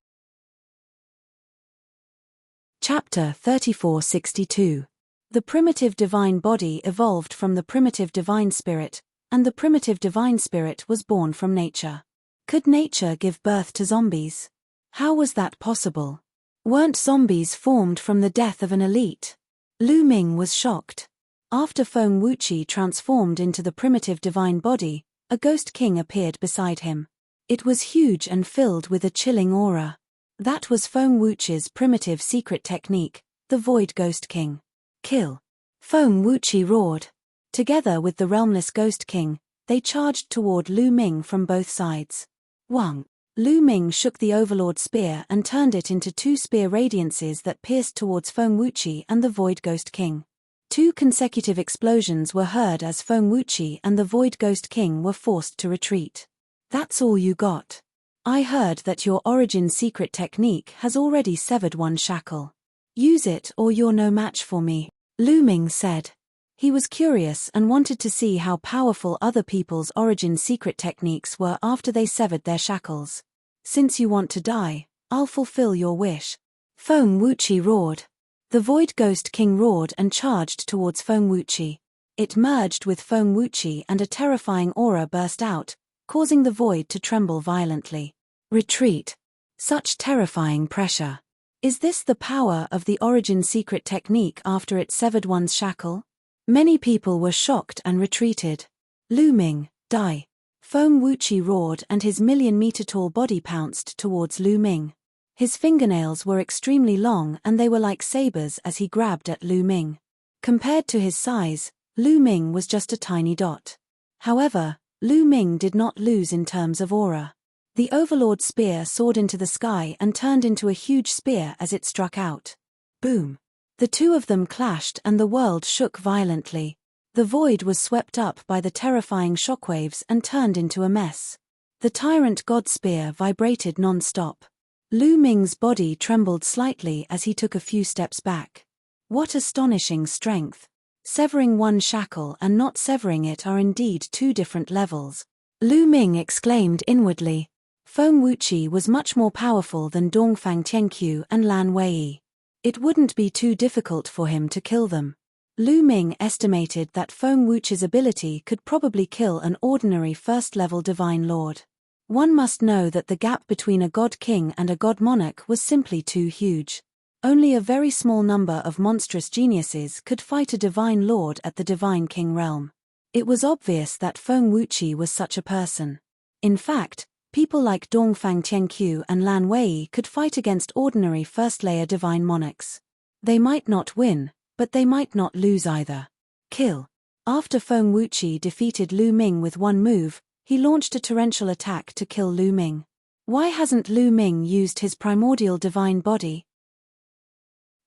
Chapter 3462. The primitive divine body evolved from the primitive divine spirit, and the primitive divine spirit was born from nature. Could nature give birth to zombies? How was that possible? Weren't zombies formed from the death of an elite? Lu Ming was shocked. After Feng Wuqi transformed into the primitive divine body, a Ghost King appeared beside him. It was huge and filled with a chilling aura. That was Feng Wuqi's primitive secret technique, the Void Ghost King. Kill. Feng Wuqi roared. Together with the realmless Ghost King, they charged toward Lu Ming from both sides. Wang. Lu Ming shook the Overlord spear and turned it into 2 spear radiances that pierced towards Feng Wuqi and the Void Ghost King. 2 consecutive explosions were heard as Feng Wuqi and the Void Ghost King were forced to retreat. That's all you got. I heard that your origin secret technique has already severed 1 shackle. Use it or you're no match for me, Lu Ming said. He was curious and wanted to see how powerful other people's origin secret techniques were after they severed their shackles. Since you want to die, I'll fulfill your wish. Feng Wuqi roared. The Void Ghost King roared and charged towards Feng Wuqi. It merged with Feng Wuqi and a terrifying aura burst out, causing the void to tremble violently. Retreat. Such terrifying pressure. Is this the power of the origin secret technique after it severed one's shackle? Many people were shocked and retreated. Lu Ming, die. Feng Wuqi roared and his 1,000,000-meter-tall body pounced towards Lu Ming. His fingernails were extremely long and they were like sabers as he grabbed at Lu Ming. Compared to his size, Lu Ming was just a tiny dot. However, Lu Ming did not lose in terms of aura. The Overlord spear soared into the sky and turned into a huge spear as it struck out. Boom. The 2 of them clashed and the world shook violently. The void was swept up by the terrifying shockwaves and turned into a mess. The Tyrant God spear vibrated non-stop. Lu Ming's body trembled slightly as he took a few steps back. What astonishing strength. Severing 1 shackle and not severing it are indeed 2 different levels. Lu Ming exclaimed inwardly. Feng Wuqi was much more powerful than Dongfang Tianqiu and Lan Wei. It wouldn't be too difficult for him to kill them. Lu Ming estimated that Feng Wuqi's ability could probably kill an ordinary 1st-level divine lord. One must know that the gap between a god king and a god monarch was simply too huge. Only a very small number of monstrous geniuses could fight a divine lord at the divine king realm. It was obvious that Feng Wuqi was such a person. In fact, people like Dongfang Tianqiu and Lan Wei could fight against ordinary 1st-layer divine monarchs. They might not win, but they might not lose either. Kill. After Feng Wuqi defeated Lu Ming with 1 move, he launched a torrential attack to kill Lu Ming. Why hasn't Lu Ming used his primordial divine body?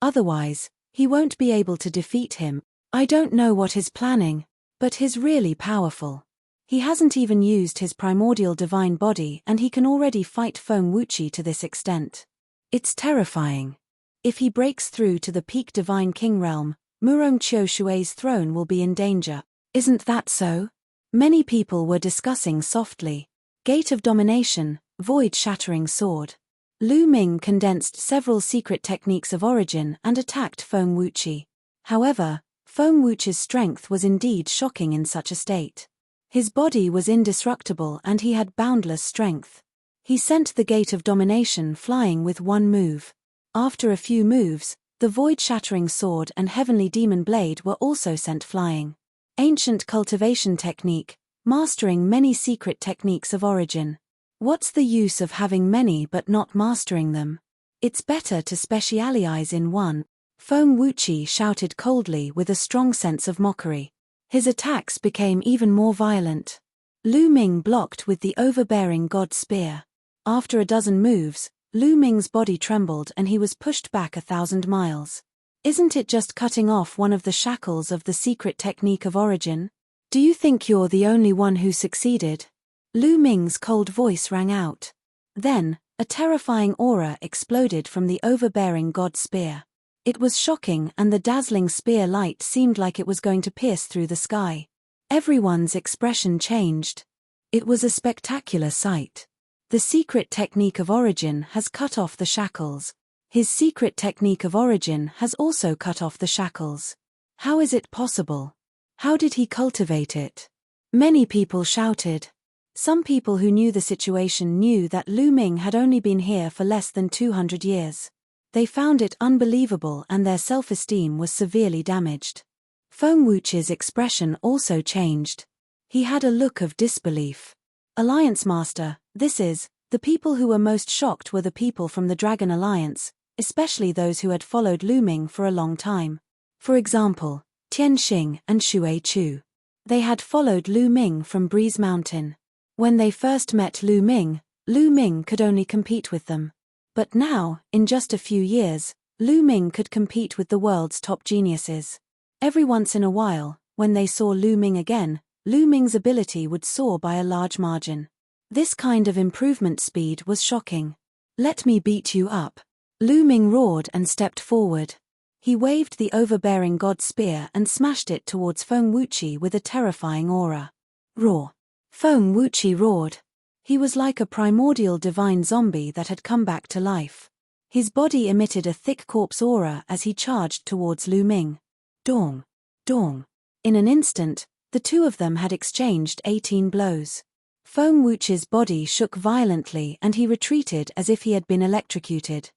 Otherwise, he won't be able to defeat him. I don't know what he's planning, but he's really powerful. He hasn't even used his primordial divine body and he can already fight Feng Wuqi to this extent. It's terrifying. If he breaks through to the peak divine king realm, Murong Qiushui's throne will be in danger. Isn't that so? Many people were discussing softly. Gate of Domination, void-shattering sword. Lu Ming condensed several secret techniques of origin and attacked Feng Wuqi. However, Feng Wuqi's strength was indeed shocking in such a state. His body was indestructible and he had boundless strength. He sent the Gate of Domination flying with 1 move. After a few moves, The void-shattering sword and heavenly demon blade were also sent flying. Ancient cultivation technique, mastering many secret techniques of origin. What's the use of having many but not mastering them? It's better to specialize in one. Feng Wuqi shouted coldly with a strong sense of mockery. His attacks became even more violent. Lu Ming blocked with the overbearing god spear. After a dozen moves, Lu Ming's body trembled and he was pushed back 1,000 miles. Isn't it just cutting off one of the shackles of the secret technique of origin? Do you think you're the only one who succeeded? Lu Ming's cold voice rang out. Then, a terrifying aura exploded from the overbearing god spear. It was shocking and the dazzling spear light seemed like it was going to pierce through the sky. Everyone's expression changed. It was a spectacular sight. The secret technique of origin has cut off the shackles. His secret technique of origin has also cut off the shackles. How is it possible? How did he cultivate it? Many people shouted. Some people who knew the situation knew that Lu Ming had only been here for less than 200 years. They found it unbelievable and their self-esteem was severely damaged. Feng Wuqi's expression also changed. He had a look of disbelief. Alliance Master, the people who were most shocked were the people from the Dragon Alliance, especially those who had followed Lu Ming for a long time. For example, Tian Xing and Xue Chu. They had followed Lu Ming from Breeze Mountain. When they first met Lu Ming could only compete with them. But now, in just a few years, Lu Ming could compete with the world's top geniuses. Every once in a while, when they saw Lu Ming again, Lu Ming's ability would soar by a large margin. This kind of improvement speed was shocking. Let me beat you up. Lu Ming roared and stepped forward. He waved the overbearing god spear and smashed it towards Feng Wuqi with a terrifying aura. Roar. Feng Wuqi roared. He was like a primordial divine zombie that had come back to life. His body emitted a thick corpse aura as he charged towards Lu Ming. Dong. Dong. In an instant, the two of them had exchanged 18 blows. Feng Wuqi's body shook violently and he retreated as if he had been electrocuted.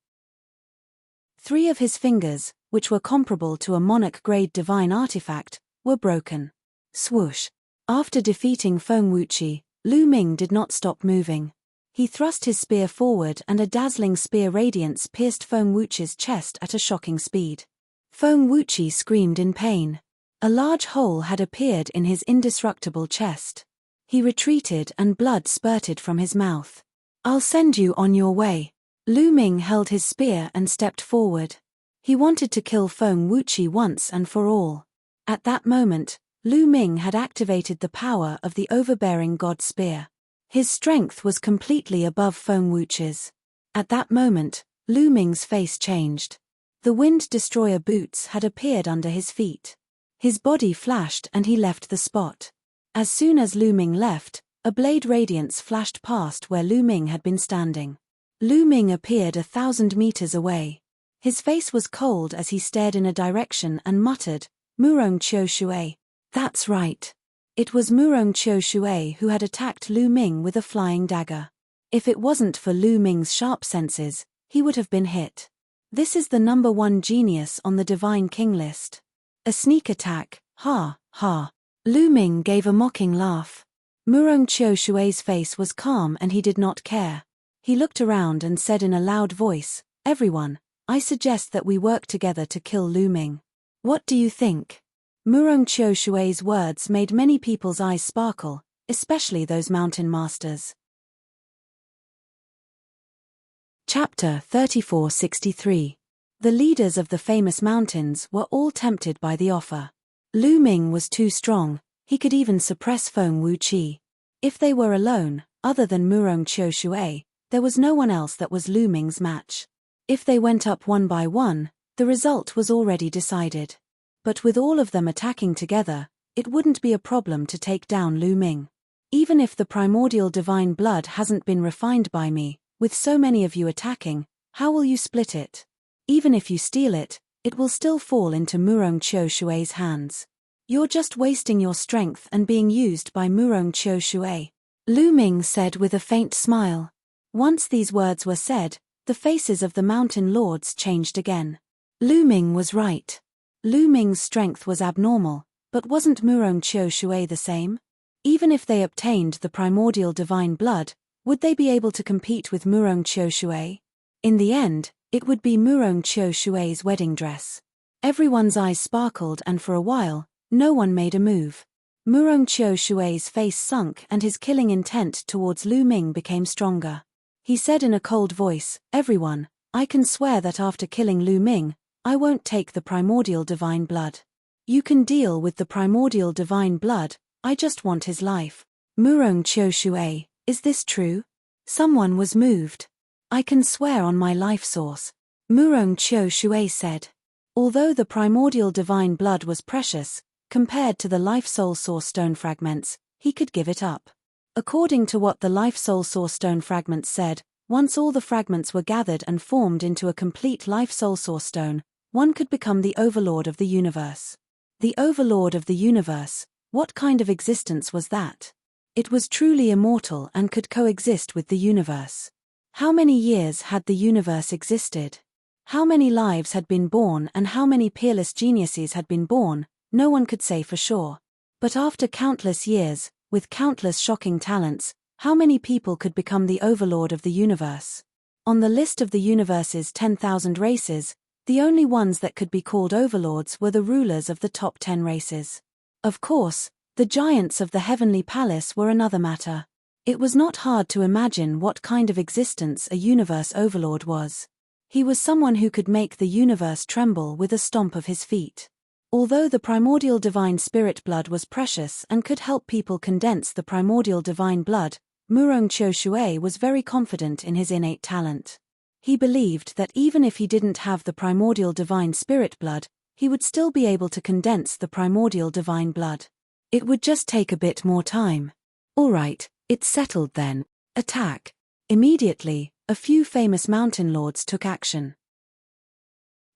3 of his fingers, which were comparable to a monarch-grade divine artifact, were broken. Swoosh. After defeating Feng Wuqi, Lu Ming did not stop moving. He thrust his spear forward and a dazzling spear radiance pierced Feng Wuqi's chest at a shocking speed. Feng Wuqi screamed in pain. A large hole had appeared in his indestructible chest. He retreated and blood spurted from his mouth. I'll send you on your way. Lu Ming held his spear and stepped forward. He wanted to kill Feng Wuqi once and for all. At that moment, Lu Ming had activated the power of the overbearing god spear. His strength was completely above Feng Wuqi's. At that moment, Lu Ming's face changed. The Wind Destroyer boots had appeared under his feet. His body flashed and he left the spot. As soon as Lu Ming left, a blade radiance flashed past where Lu Ming had been standing. Lu Ming appeared 1,000 meters away. His face was cold as he stared in a direction and muttered, Murong Qiu Shui. That's right. It was Murong Qiu Shui who had attacked Lu Ming with a flying dagger. If it wasn't for Lu Ming's sharp senses, he would have been hit. This is the #1 genius on the Divine King list. A sneak attack, ha, ha. Lu Ming gave a mocking laugh. Murong Qiu Shui's face was calm and he did not care. He looked around and said in a loud voice, Everyone, I suggest that we work together to kill Lu Ming. What do you think? Murong Qiu Shui's words made many people's eyes sparkle, especially those mountain masters. Chapter 3463. The leaders of the famous mountains were all tempted by the offer. Lu Ming was too strong, he could even suppress Feng Wuqi. If they were alone, other than Murong Qiu Shui, there was no one else that was Lu Ming's match. If they went up one by one, the result was already decided. But with all of them attacking together, it wouldn't be a problem to take down Lu Ming. Even if the primordial divine blood hasn't been refined by me, with so many of you attacking, how will you split it? Even if you steal it, it will still fall into Murong Qiu Shui's hands. You're just wasting your strength and being used by Murong Qiu Shui. Lu Ming said with a faint smile. Once these words were said, the faces of the mountain lords changed again. Lu Ming was right. Lu Ming's strength was abnormal, but wasn't Murong Qiu Shui the same? Even if they obtained the primordial divine blood, would they be able to compete with Murong Qiu Shui? In the end, it would be Murong Qiu Shui's wedding dress. Everyone's eyes sparkled, and for a while, no one made a move. Murong Qiu Shui's face sunk and his killing intent towards Lu Ming became stronger. He said in a cold voice, "Everyone, I can swear that after killing Lu Ming, I won't take the primordial divine blood. You can deal with the primordial divine blood, I just want his life." Murong Qiu Shui, is this true? Someone was moved. "I can swear on my life source," Murong Qiu Shui said. Although the primordial divine blood was precious, compared to the life soul source stone fragments, he could give it up. According to what the life soul source stone fragments said, once all the fragments were gathered and formed into a complete life soul source stone, one could become the overlord of the universe. The overlord of the universe, what kind of existence was that? It was truly immortal and could coexist with the universe. How many years had the universe existed? How many lives had been born and how many peerless geniuses had been born? No one could say for sure. But after countless years, with countless shocking talents, how many people could become the overlord of the universe? On the list of the universe's 10,000 races, the only ones that could be called overlords were the rulers of the top 10 races. Of course, the giants of the heavenly palace were another matter. It was not hard to imagine what kind of existence a universe overlord was. He was someone who could make the universe tremble with a stomp of his feet. Although the primordial divine spirit blood was precious and could help people condense the primordial divine blood, Murong Qiu Shui was very confident in his innate talent. He believed that even if he didn't have the primordial divine spirit blood, he would still be able to condense the primordial divine blood. It would just take a bit more time. All right, it's settled then. Attack. Immediately, a few famous mountain lords took action.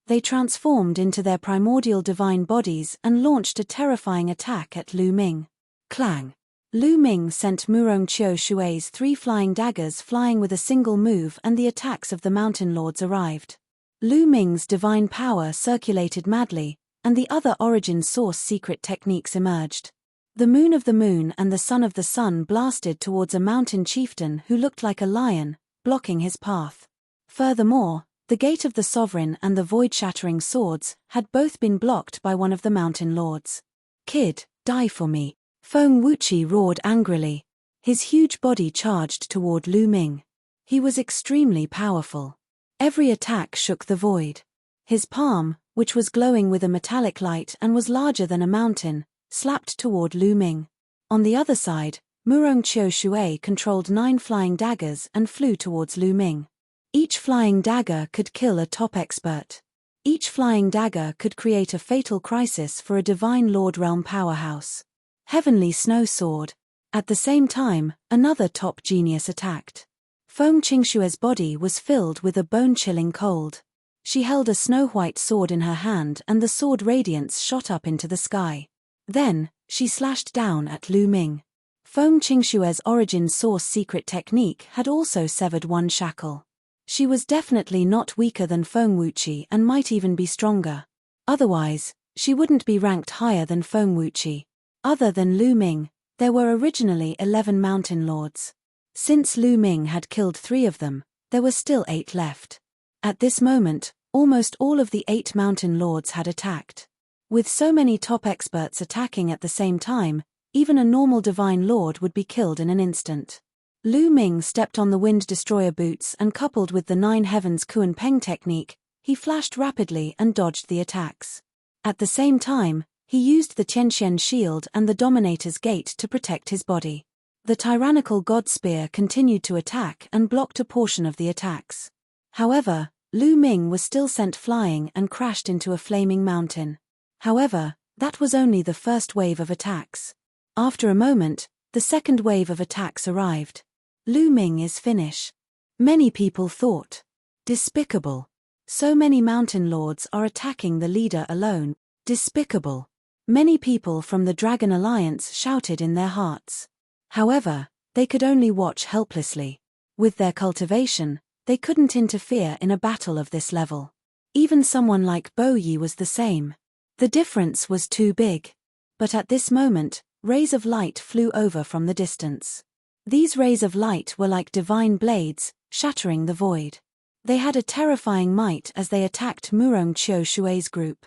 They transformed into their primordial divine bodies and launched a terrifying attack at Lu Ming. Clang! Lu Ming sent Murong Qiu Shui's 3 flying daggers flying with a single move, and the attacks of the mountain lords arrived. Lu Ming's divine power circulated madly, and the other origin source secret techniques emerged. The moon of the moon and the sun of the sun blasted towards a mountain chieftain who looked like a lion, blocking his path. Furthermore, the gate of the sovereign and the void-shattering swords had both been blocked by one of the mountain lords. "Kid, die for me," Feng Wuqi roared angrily. His huge body charged toward Lu Ming. He was extremely powerful. Every attack shook the void. His palm, which was glowing with a metallic light and was larger than a mountain, slapped toward Lu Ming. On the other side, Murong Qiu Shui controlled 9 flying daggers and flew towards Lu Ming. Each flying dagger could kill a top expert. Each flying dagger could create a fatal crisis for a divine lord realm powerhouse. Heavenly Snow Sword. At the same time, another top genius attacked. Feng Qingshue's body was filled with a bone-chilling cold. She held a snow-white sword in her hand and the sword radiance shot up into the sky. Then, she slashed down at Lu Ming. Feng Qingshue's origin source secret technique had also severed one shackle. She was definitely not weaker than Feng Wuqi and might even be stronger. Otherwise, she wouldn't be ranked higher than Feng Wuqi. Other than Lu Ming, there were originally 11 mountain lords. Since Lu Ming had killed 3 of them, there were still 8 left. At this moment, almost all of the 8 mountain lords had attacked. With so many top experts attacking at the same time, even a normal divine lord would be killed in an instant. Lu Ming stepped on the wind destroyer boots and coupled with the 9 heavens Kuan Peng technique, he flashed rapidly and dodged the attacks. At the same time, he used the Tianxian shield and the Dominator's Gate to protect his body. The tyrannical God Spear continued to attack and blocked a portion of the attacks. However, Lu Ming was still sent flying and crashed into a flaming mountain. However, that was only the first wave of attacks. After a moment, the second wave of attacks arrived. Lu Ming is finished. Many people thought. Despicable. So many mountain lords are attacking the leader alone. Despicable. Many people from the Dragon Alliance shouted in their hearts. However, they could only watch helplessly. With their cultivation, they couldn't interfere in a battle of this level. Even someone like Bo Yi was the same. The difference was too big. But at this moment, rays of light flew over from the distance. These rays of light were like divine blades, shattering the void. They had a terrifying might as they attacked Murong Qiu Shui's group.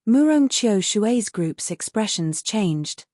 Murong Qiu Shui's group's expressions changed.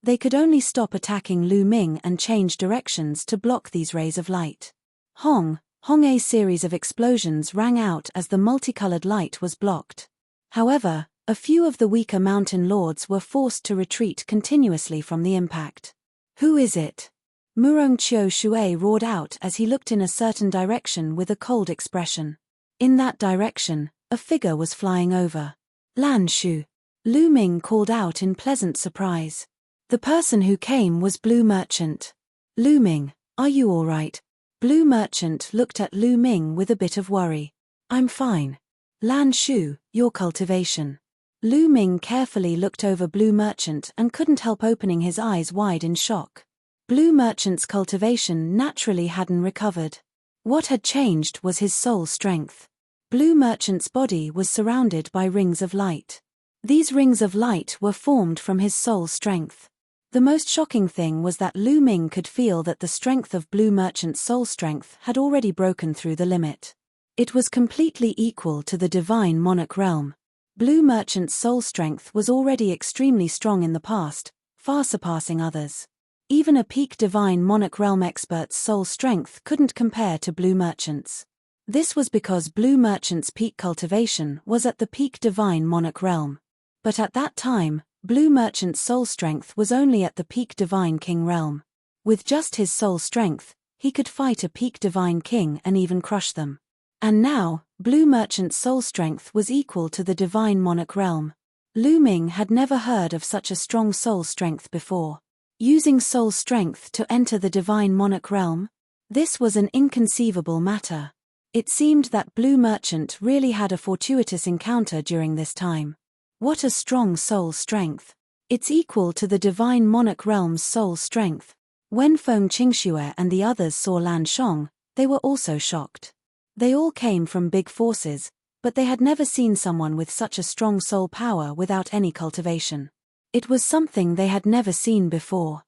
They could only stop attacking Lu Ming and change directions to block these rays of light. Hong-A's series of explosions rang out as the multicolored light was blocked. However, a few of the weaker mountain lords were forced to retreat continuously from the impact. Who is it? Murong Qiu Shui roared out as he looked in a certain direction with a cold expression. In that direction, a figure was flying over. Lan Shu. Lu Ming called out in pleasant surprise. The person who came was Blue Merchant. Lu Ming, are you all right? Blue Merchant looked at Lu Ming with a bit of worry. I'm fine. Lan Shu, your cultivation. Lu Ming carefully looked over Blue Merchant and couldn't help opening his eyes wide in shock. Blue Merchant's cultivation naturally hadn't recovered. What had changed was his soul strength. Blue Merchant's body was surrounded by rings of light. These rings of light were formed from his soul strength. The most shocking thing was that Lu Ming could feel that the strength of Blue Merchant's soul strength had already broken through the limit. It was completely equal to the divine monarch realm. Blue Merchant's soul strength was already extremely strong in the past, far surpassing others. Even a peak divine monarch realm expert's soul strength couldn't compare to Blue Merchant's. This was because Blue Merchant's peak cultivation was at the peak divine monarch realm. But at that time, Blue Merchant's soul strength was only at the peak divine king realm. With just his soul strength, he could fight a peak divine king and even crush them. And now, Blue Merchant's soul strength was equal to the divine monarch realm. Lu Ming had never heard of such a strong soul strength before. Using soul strength to enter the divine monarch realm? This was an inconceivable matter. It seemed that Blue Merchant really had a fortuitous encounter during this time. What a strong soul strength. It's equal to the divine monarch realm's soul strength. When Feng Qingxue and the others saw Lan Shong, they were also shocked. They all came from big forces, but they had never seen someone with such a strong soul power without any cultivation. It was something they had never seen before.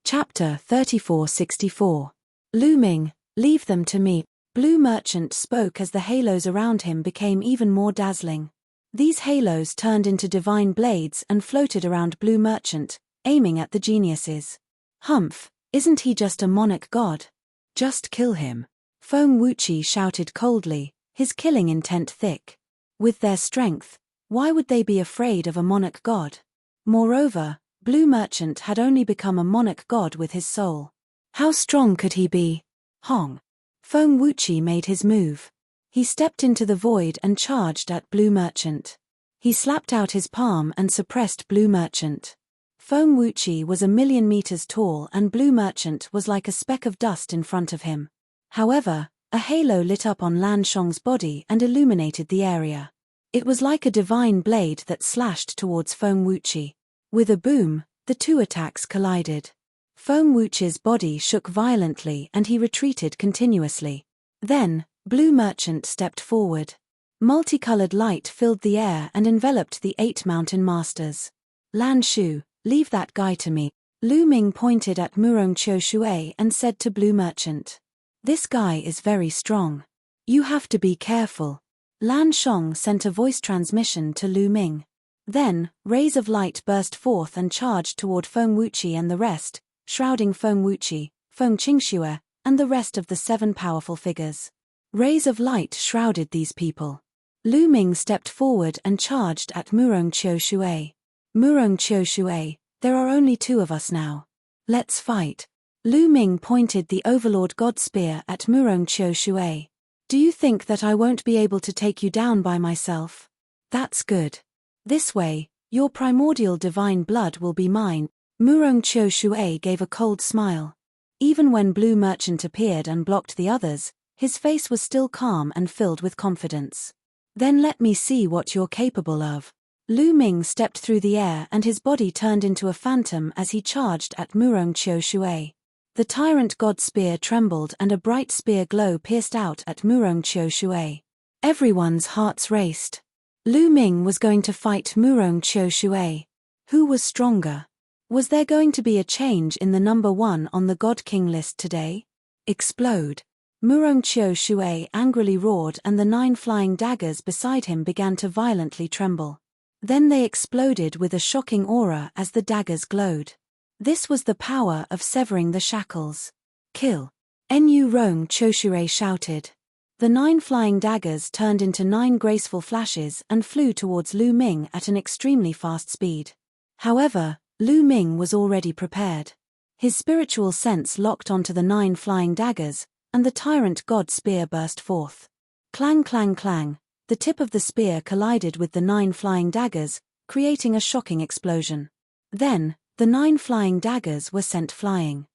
Chapter 3464. Lu Ming, leave them to me. Blue Merchant spoke as the halos around him became even more dazzling. These halos turned into divine blades and floated around Blue Merchant, aiming at the geniuses. Humph, isn't he just a monarch god? Just kill him. Feng Wuqi shouted coldly, his killing intent thick. With their strength, why would they be afraid of a monarch god? Moreover, Blue Merchant had only become a monarch god with his soul. How strong could he be? Hong. Feng Wuqi made his move. He stepped into the void and charged at Blue Merchant. He slapped out his palm and suppressed Blue Merchant. Feng Wuqi was 1,000,000 meters tall and Blue Merchant was like a speck of dust in front of him. However, a halo lit up on Lan Shong's body and illuminated the area. It was like a divine blade that slashed towards Feng Wuqi. With a boom, the two attacks collided. Feng Wuqi's body shook violently and he retreated continuously. Then, Blue Merchant stepped forward. Multicolored light filled the air and enveloped the 8 mountain masters. Lan Shu, leave that guy to me. Lu Ming pointed at Murong Qiu Shui and said to Blue Merchant. This guy is very strong. You have to be careful. Lan Shong sent a voice transmission to Lu Ming. Then, rays of light burst forth and charged toward Feng Wuqi and the rest, shrouding Feng Wuqi, Feng Qingxue, and the rest of the 7 powerful figures. Rays of light shrouded these people. Lu Ming stepped forward and charged at Murong Qiu Shui. Murong Qiu Shui, there are only 2 of us now. Let's fight. Lu Ming pointed the Overlord God Spear at Murong Qiu Shui. Do you think that I won't be able to take you down by myself? That's good. This way, your primordial divine blood will be mine. Murong Qiu Shui gave a cold smile. Even when Blue Merchant appeared and blocked the others, his face was still calm and filled with confidence. Then let me see what you're capable of. Lu Ming stepped through the air and his body turned into a phantom as he charged at Murong Qiu Shui. The tyrant god spear trembled and a bright spear glow pierced out at Murong Qiu Shui. Everyone's hearts raced. Lu Ming was going to fight Murong Qiu Shui. Who was stronger? Was there going to be a change in the number 1 on the God King list today? Explode. Murong Qiu Shui angrily roared and the 9 flying daggers beside him began to violently tremble. Then they exploded with a shocking aura as the daggers glowed. This was the power of severing the shackles. Kill. Nu Rong Choshure shouted. The 9 flying daggers turned into 9 graceful flashes and flew towards Lu Ming at an extremely fast speed. However, Lu Ming was already prepared. His spiritual sense locked onto the 9 flying daggers, and the tyrant god spear burst forth. Clang clang clang, the tip of the spear collided with the 9 flying daggers, creating a shocking explosion. Then, the 9 flying daggers were sent flying.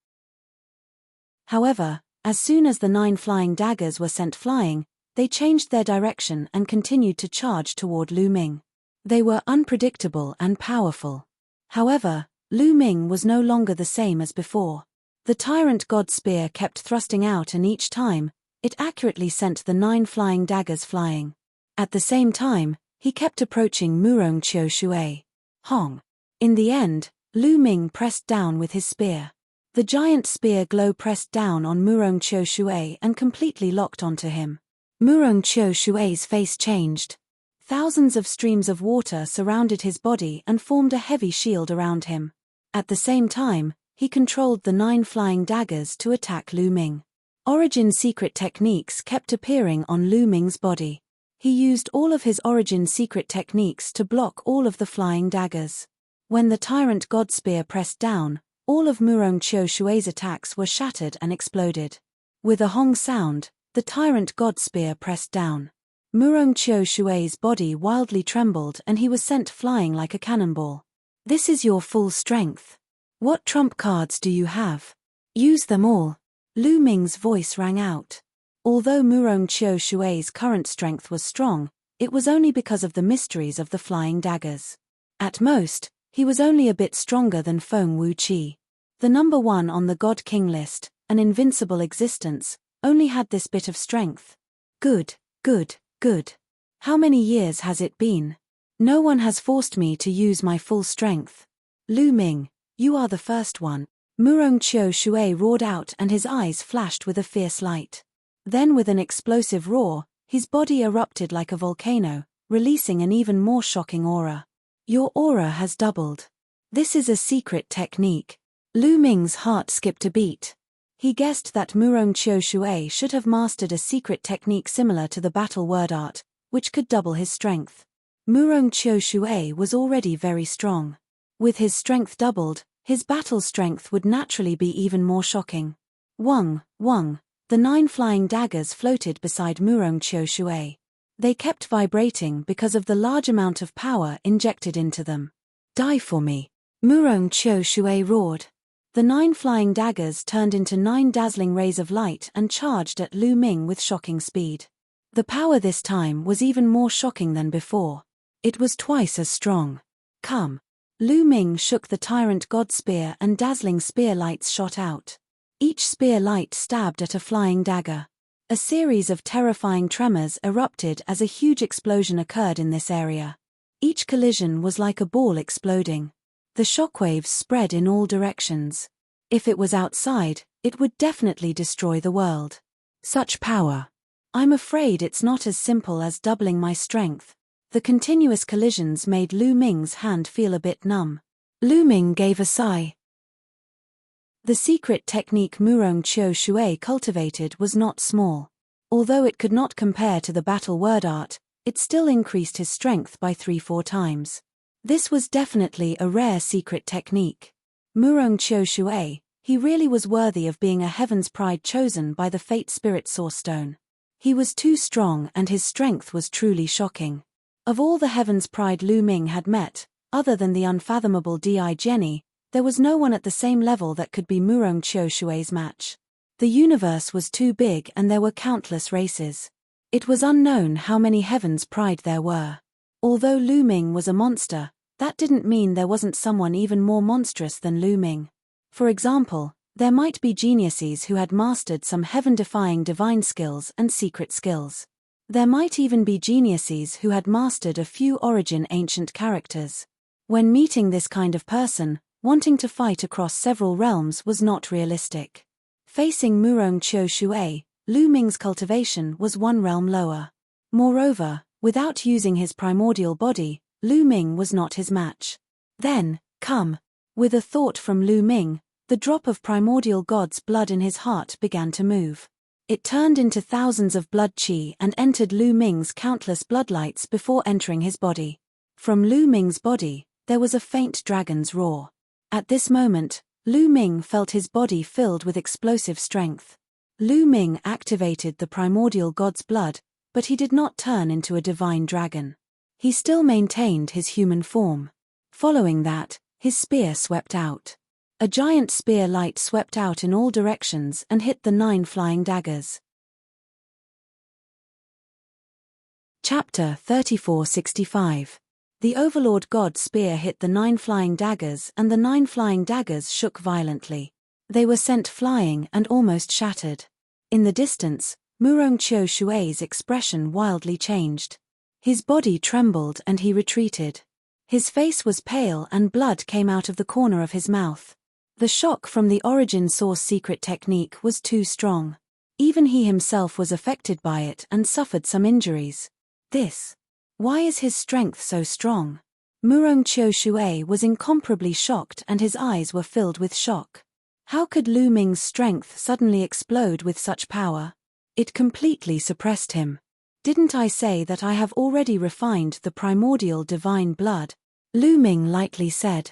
However, as soon as the 9 flying daggers were sent flying, they changed their direction and continued to charge toward Lu Ming. They were unpredictable and powerful. However, Lu Ming was no longer the same as before. The tyrant god spear kept thrusting out and each time, it accurately sent the 9 flying daggers flying. At the same time, he kept approaching Murong Qiu Shui. Hong. In the end, Lu Ming pressed down with his spear. The giant spear glow pressed down on Murong Qiu Shui and completely locked onto him. Murong Qiu Shui's face changed. Thousands of streams of water surrounded his body and formed a heavy shield around him. At the same time, he controlled the 9 flying daggers to attack Lu Ming. Origin secret techniques kept appearing on Lu Ming's body. He used all of his origin secret techniques to block all of the flying daggers. When the tyrant god spear pressed down, all of Murong Qiu Shui's attacks were shattered and exploded. With a hong sound, the tyrant god spear pressed down. Murong Qiu Shui's body wildly trembled and he was sent flying like a cannonball. This is your full strength. What trump cards do you have? Use them all. Lu Ming's voice rang out. Although Murong Qiu Shui's current strength was strong, it was only because of the mysteries of the flying daggers. At most, he was only a bit stronger than Feng Wuqi. The number 1 on the God King list, an invincible existence, only had this bit of strength. Good, good, good. How many years has it been? No one has forced me to use my full strength. Lu Ming, you are the first one. Murong Qiu Shui roared out and his eyes flashed with a fierce light. Then with an explosive roar, his body erupted like a volcano, releasing an even more shocking aura. Your aura has doubled. This is a secret technique. Lu Ming's heart skipped a beat. He guessed that Murong Qiu Shui should have mastered a secret technique similar to the battle word art, which could double his strength. Murong Qiu Shui was already very strong. With his strength doubled, his battle strength would naturally be even more shocking. Wang, Wang, the 9 flying daggers floated beside Murong Qiu Shui. They kept vibrating because of the large amount of power injected into them. Die for me. Murong Qiu Shui roared. The 9 flying daggers turned into 9 dazzling rays of light and charged at Lu Ming with shocking speed. The power this time was even more shocking than before. It was twice as strong. Come. Lu Ming shook the tyrant god spear and dazzling spear lights shot out. Each spear light stabbed at a flying dagger. A series of terrifying tremors erupted as a huge explosion occurred in this area. Each collision was like a ball exploding. The shockwaves spread in all directions. If it was outside, it would definitely destroy the world. Such power. I'm afraid it's not as simple as doubling my strength. The continuous collisions made Lu Ming's hand feel a bit numb. Lu Ming gave a sigh. The secret technique Murong Qiu Shui cultivated was not small. Although it could not compare to the battle word art, it still increased his strength by 3-4 times. This was definitely a rare secret technique. Murong Qiu Shui, he really was worthy of being a Heaven's Pride chosen by the Fate Spirit Source Stone. He was too strong and his strength was truly shocking. Of all the Heaven's Pride Lu Ming had met, other than the unfathomable Di Jenny, there was no one at the same level that could be Murong Qiu Shui's match. The universe was too big and there were countless races. It was unknown how many Heaven's Pride there were. Although Lu Ming was a monster, that didn't mean there wasn't someone even more monstrous than Lu Ming. For example, There might be geniuses who had mastered some heaven-defying divine skills and secret skills. There might even be geniuses who had mastered a few origin ancient characters. When meeting this kind of person, wanting to fight across several realms was not realistic. Facing Murong Qiu Shui, Lu Ming's cultivation was one realm lower. Moreover, without using his primordial body, Lu Ming was not his match. Then, come. With a thought from Lu Ming, the drop of primordial god's blood in his heart began to move. It turned into thousands of blood qi and entered Lu Ming's countless bloodlights before entering his body. From Lu Ming's body, there was a faint dragon's roar. At this moment, Lu Ming felt his body filled with explosive strength. Lu Ming activated the primordial god's blood, but he did not turn into a divine dragon. He still maintained his human form. Following that, his spear swept out. A giant spear light swept out in all directions and hit the 9 flying daggers. Chapter 3465. The Overlord God's spear hit the 9 flying daggers and the 9 flying daggers shook violently. They were sent flying and almost shattered. In the distance, Murong Qiu Shui's expression wildly changed. His body trembled and he retreated. His face was pale and blood came out of the corner of his mouth. The shock from the origin source secret technique was too strong. Even he himself was affected by it and suffered some injuries. Why is his strength so strong? Murong Qiu Shui was incomparably shocked and his eyes were filled with shock. How could Lu Ming's strength suddenly explode with such power? It completely suppressed him. Didn't I say that I have already refined the primordial divine blood? Lu Ming lightly said.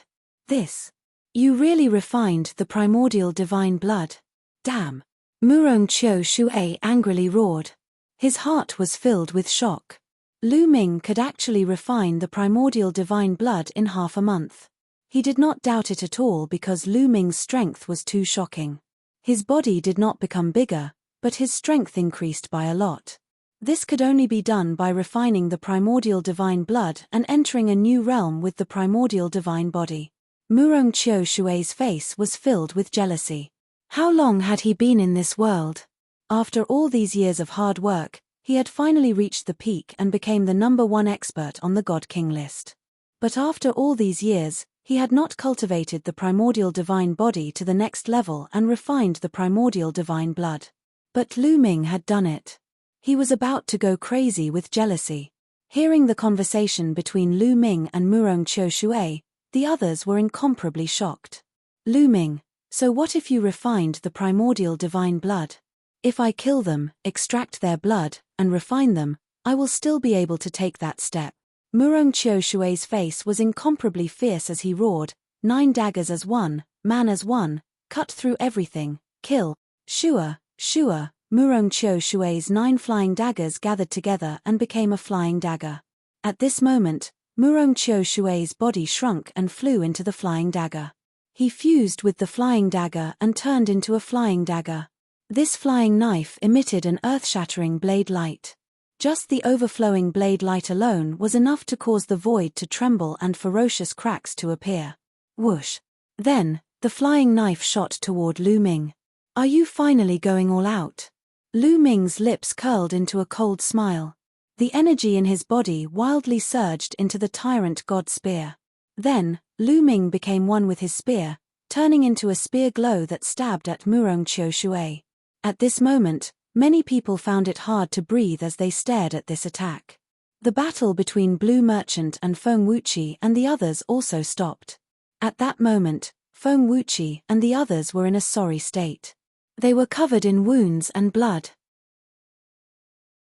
You really refined the primordial divine blood? Damn! Murong Qiu Shui angrily roared. His heart was filled with shock. Lu Ming could actually refine the primordial divine blood in half a month. He did not doubt it at all because Lu Ming's strength was too shocking. His body did not become bigger, but his strength increased by a lot. This could only be done by refining the primordial divine blood and entering a new realm with the primordial divine body. Murong Qiu Shui's face was filled with jealousy. How long had he been in this world? After all these years of hard work, he had finally reached the peak and became the #1 expert on the God King list. But after all these years, he had not cultivated the primordial divine body to the next level and refined the primordial divine blood. But Lu Ming had done it. He was about to go crazy with jealousy. Hearing the conversation between Lu Ming and Murong Qiu Shui, the others were incomparably shocked. Lu Ming, so what if you refined the primordial divine blood? If I kill them, extract their blood, and refine them, I will still be able to take that step. Murong Qiu Shui's face was incomparably fierce as he roared, 9 daggers as one, man as one, cut through everything, kill, Shua, Murong Qiu Shui's 9 flying daggers gathered together and became a flying dagger. At this moment, Murong Qiu Shui's body shrunk and flew into the flying dagger. He fused with the flying dagger and turned into a flying dagger. This flying knife emitted an earth-shattering blade light. Just the overflowing blade light alone was enough to cause the void to tremble and ferocious cracks to appear. Whoosh! Then, the flying knife shot toward Lu Ming. Are you finally going all out? Lu Ming's lips curled into a cold smile. The energy in his body wildly surged into the tyrant god spear. Then, Lu Ming became one with his spear, turning into a spear glow that stabbed at Murong Qiu Shui. At this moment, many people found it hard to breathe as they stared at this attack. The battle between Blue Merchant and Feng Wuqi and the others also stopped. At that moment, Feng Wuqi and the others were in a sorry state. They were covered in wounds and blood.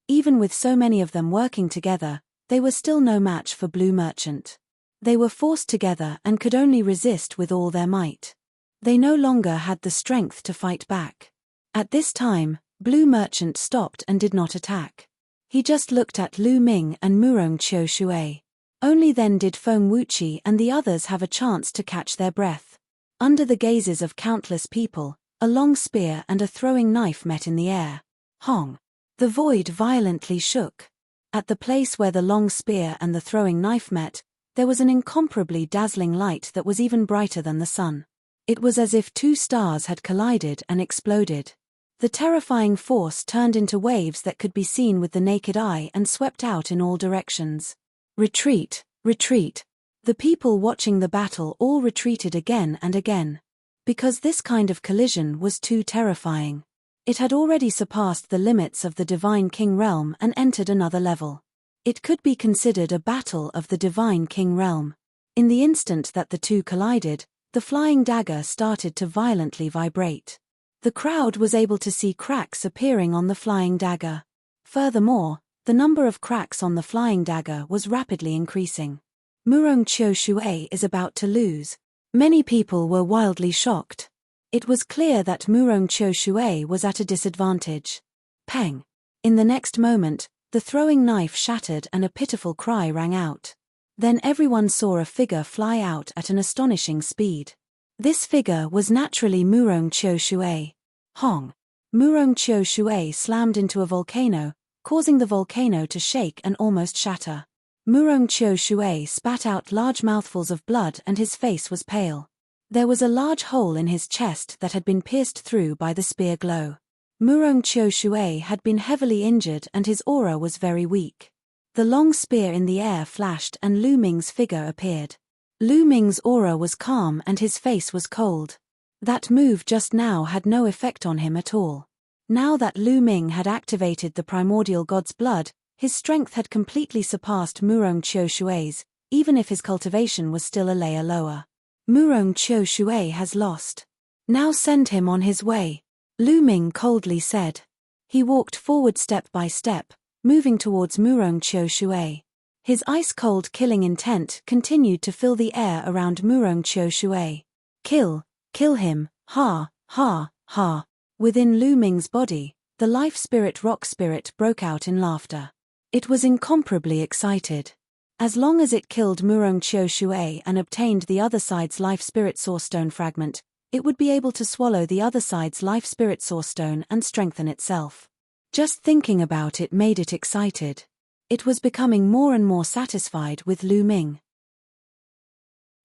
Even with so many of them working together, they were still no match for Blue Merchant. They were forced together and could only resist with all their might. They no longer had the strength to fight back. At this time, Blue Merchant stopped and did not attack. He just looked at Lu Ming and Murong Qiu Shui. Only then did Feng Wuqi and the others have a chance to catch their breath. Under the gazes of countless people, a long spear and a throwing knife met in the air. Hong! The void violently shook. At the place where the long spear and the throwing knife met, there was an incomparably dazzling light that was even brighter than the sun. It was as if two stars had collided and exploded. The terrifying force turned into waves that could be seen with the naked eye and swept out in all directions. Retreat, retreat. The people watching the battle all retreated again and again. Because this kind of collision was too terrifying. It had already surpassed the limits of the Divine King realm and entered another level. It could be considered a battle of the Divine King realm. In the instant that the two collided, the flying dagger started to violently vibrate. The crowd was able to see cracks appearing on the flying dagger. Furthermore, the number of cracks on the flying dagger was rapidly increasing. Murong Qiu Shui is about to lose. Many people were wildly shocked. It was clear that Murong Qiu Shui was at a disadvantage. Peng! In the next moment, the throwing knife shattered and a pitiful cry rang out. Then everyone saw a figure fly out at an astonishing speed. This figure was naturally Murong Qiu Shui. Hong! Murong Qiu Shui slammed into a volcano, causing the volcano to shake and almost shatter. Murong Qiu Shui spat out large mouthfuls of blood and his face was pale. There was a large hole in his chest that had been pierced through by the spear glow. Murong Qiu Shui had been heavily injured and his aura was very weak. The long spear in the air flashed and Lu Ming's figure appeared. Lu Ming's aura was calm and his face was cold. That move just now had no effect on him at all. Now that Lu Ming had activated the primordial god's blood, his strength had completely surpassed Murong Qiu Shui's, even if his cultivation was still a layer lower. Murong Qiu Shui has lost. Now send him on his way, Lu Ming coldly said. He walked forward step by step, moving towards Murong Qiu Shui. His ice-cold killing intent continued to fill the air around Murong Qiu Shui. Kill him, ha, ha, ha. Within Lu Ming's body, the life spirit rock spirit broke out in laughter. It was incomparably excited. As long as it killed Murong Qiu Shui and obtained the other side's life spirit source stone fragment, it would be able to swallow the other side's life spirit source stone and strengthen itself. Just thinking about it made it excited. It was becoming more and more satisfied with Lu Ming.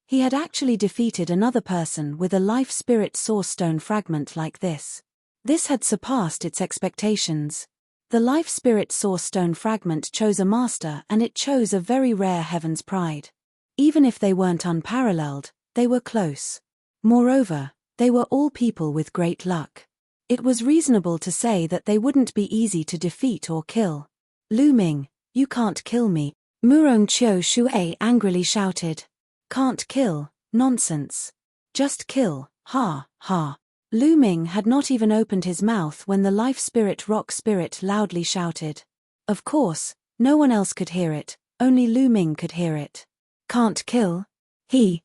He had actually defeated another person with a life spirit source stone fragment like this. This had surpassed its expectations. The life spirit source stone fragment chose a master and it chose a very rare Heaven's Pride. Even if they weren't unparalleled, they were close. Moreover, they were all people with great luck. It was reasonable to say that they wouldn't be easy to defeat or kill. Lu Ming, you can't kill me, Murong Qiu Shui angrily shouted. Can't kill, nonsense. Just kill, ha, ha. Lu Ming had not even opened his mouth when the life spirit rock spirit loudly shouted. Of course, no one else could hear it, only Lu Ming could hear it. Can't kill? He.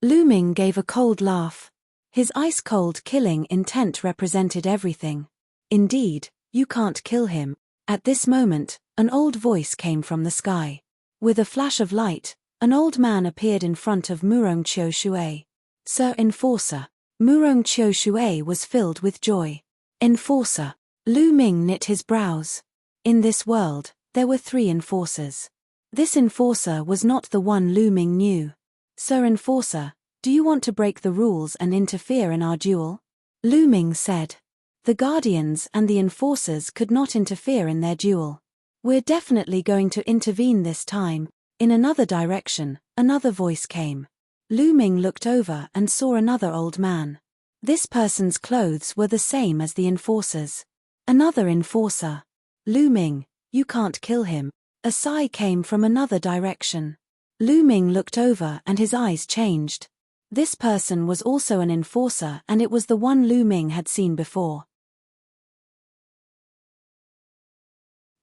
Lu Ming gave a cold laugh. His ice-cold killing intent represented everything. Indeed, you can't kill him. At this moment, an old voice came from the sky. With a flash of light, an old man appeared in front of Murong Qiu Shui. Sir Enforcer. Murong Qiu Shui was filled with joy. Enforcer. Lu Ming knit his brows. In this world, there were 3 enforcers. This enforcer was not the one Lu Ming knew. Sir Enforcer, do you want to break the rules and interfere in our duel? Lu Ming said. The Guardians and the Enforcers could not interfere in their duel. We're definitely going to intervene this time. In another direction, another voice came. Lu Ming looked over and saw another old man. This person's clothes were the same as the Enforcers. Another Enforcer. Lu Ming, you can't kill him. A sigh came from another direction. Lu Ming looked over and his eyes changed. This person was also an Enforcer and it was the one Lu Ming had seen before.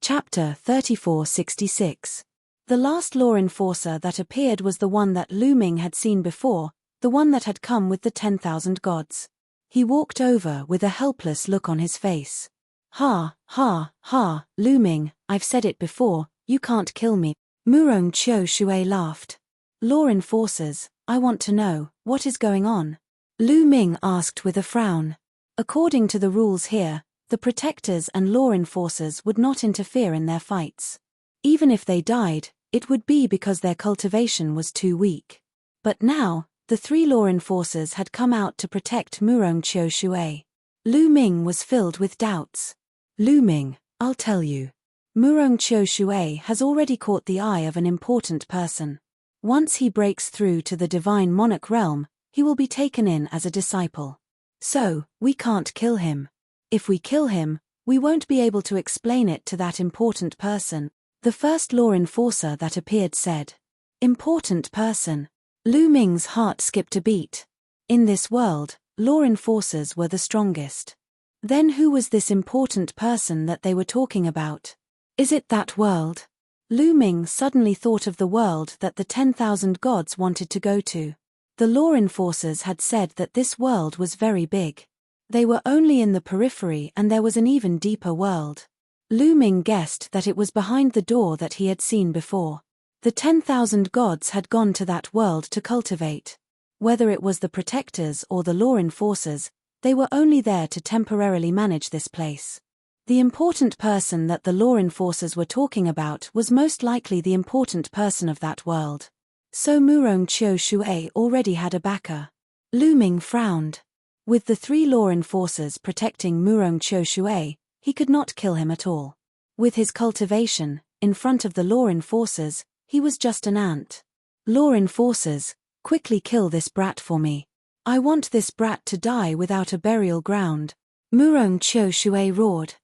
Chapter 3466. The last law enforcer that appeared was the one that Lu Ming had seen before, the one that had come with the 10,000 gods. He walked over with a helpless look on his face. Ha, ha, ha, Lu Ming, I've said it before, you can't kill me. Murong Qiu Shui laughed. Law enforcers, I want to know, what is going on? Lu Ming asked with a frown. According to the rules here, the protectors and law enforcers would not interfere in their fights. Even if they died, it would be because their cultivation was too weak. But now, The 3 law enforcers had come out to protect Murong Qiu Shui. Lu Ming was filled with doubts. Lu Ming, I'll tell you. Murong Qiu Shui has already caught the eye of an important person. Once he breaks through to the divine monarch realm, he will be taken in as a disciple. So, we can't kill him. If we kill him, we won't be able to explain it to that important person. The first law enforcer that appeared said. Important person. Lu Ming's heart skipped a beat. In this world, law enforcers were the strongest. Then who was this important person that they were talking about? Is it that world? Lu Ming suddenly thought of the world that the 10,000 gods wanted to go to. The law enforcers had said that this world was very big. They were only in the periphery and there was an even deeper world. Lu Ming guessed that it was behind the door that he had seen before. The 10,000 gods had gone to that world to cultivate. Whether it was the protectors or the law enforcers, they were only there to temporarily manage this place. The important person that the law enforcers were talking about was most likely the important person of that world. So Murong Qiu Shui already had a backer. Lu Ming frowned. With the 3 law enforcers protecting Murong Qiu Shui, he could not kill him at all. With his cultivation, in front of the law enforcers, he was just an ant. Law enforcers, quickly kill this brat for me. I want this brat to die without a burial ground. Murong Qiu Shui roared.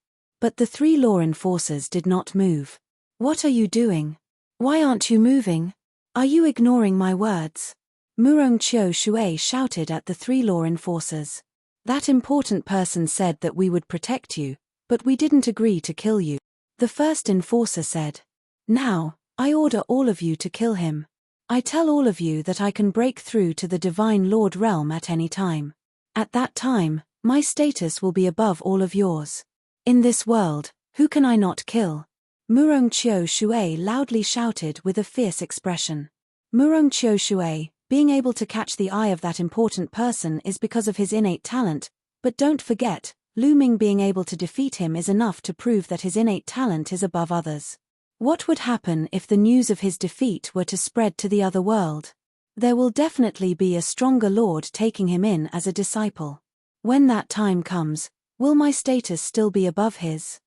But the 3 law enforcers did not move. What are you doing? Why aren't you moving? Are you ignoring my words? Murong Qiu Shui shouted at the 3 law enforcers. That important person said that we would protect you, but we didn't agree to kill you. The first enforcer said. Now, I order all of you to kill him. I tell all of you that I can break through to the Divine Lord realm at any time. At that time, my status will be above all of yours. In this world, who can I not kill? Murong Qiu Shui loudly shouted with a fierce expression. Murong Qiu Shui, being able to catch the eye of that important person is because of his innate talent, but don't forget, Lu Ming being able to defeat him is enough to prove that his innate talent is above others. What would happen if the news of his defeat were to spread to the other world? There will definitely be a stronger lord taking him in as a disciple. When that time comes, will my status still be above his?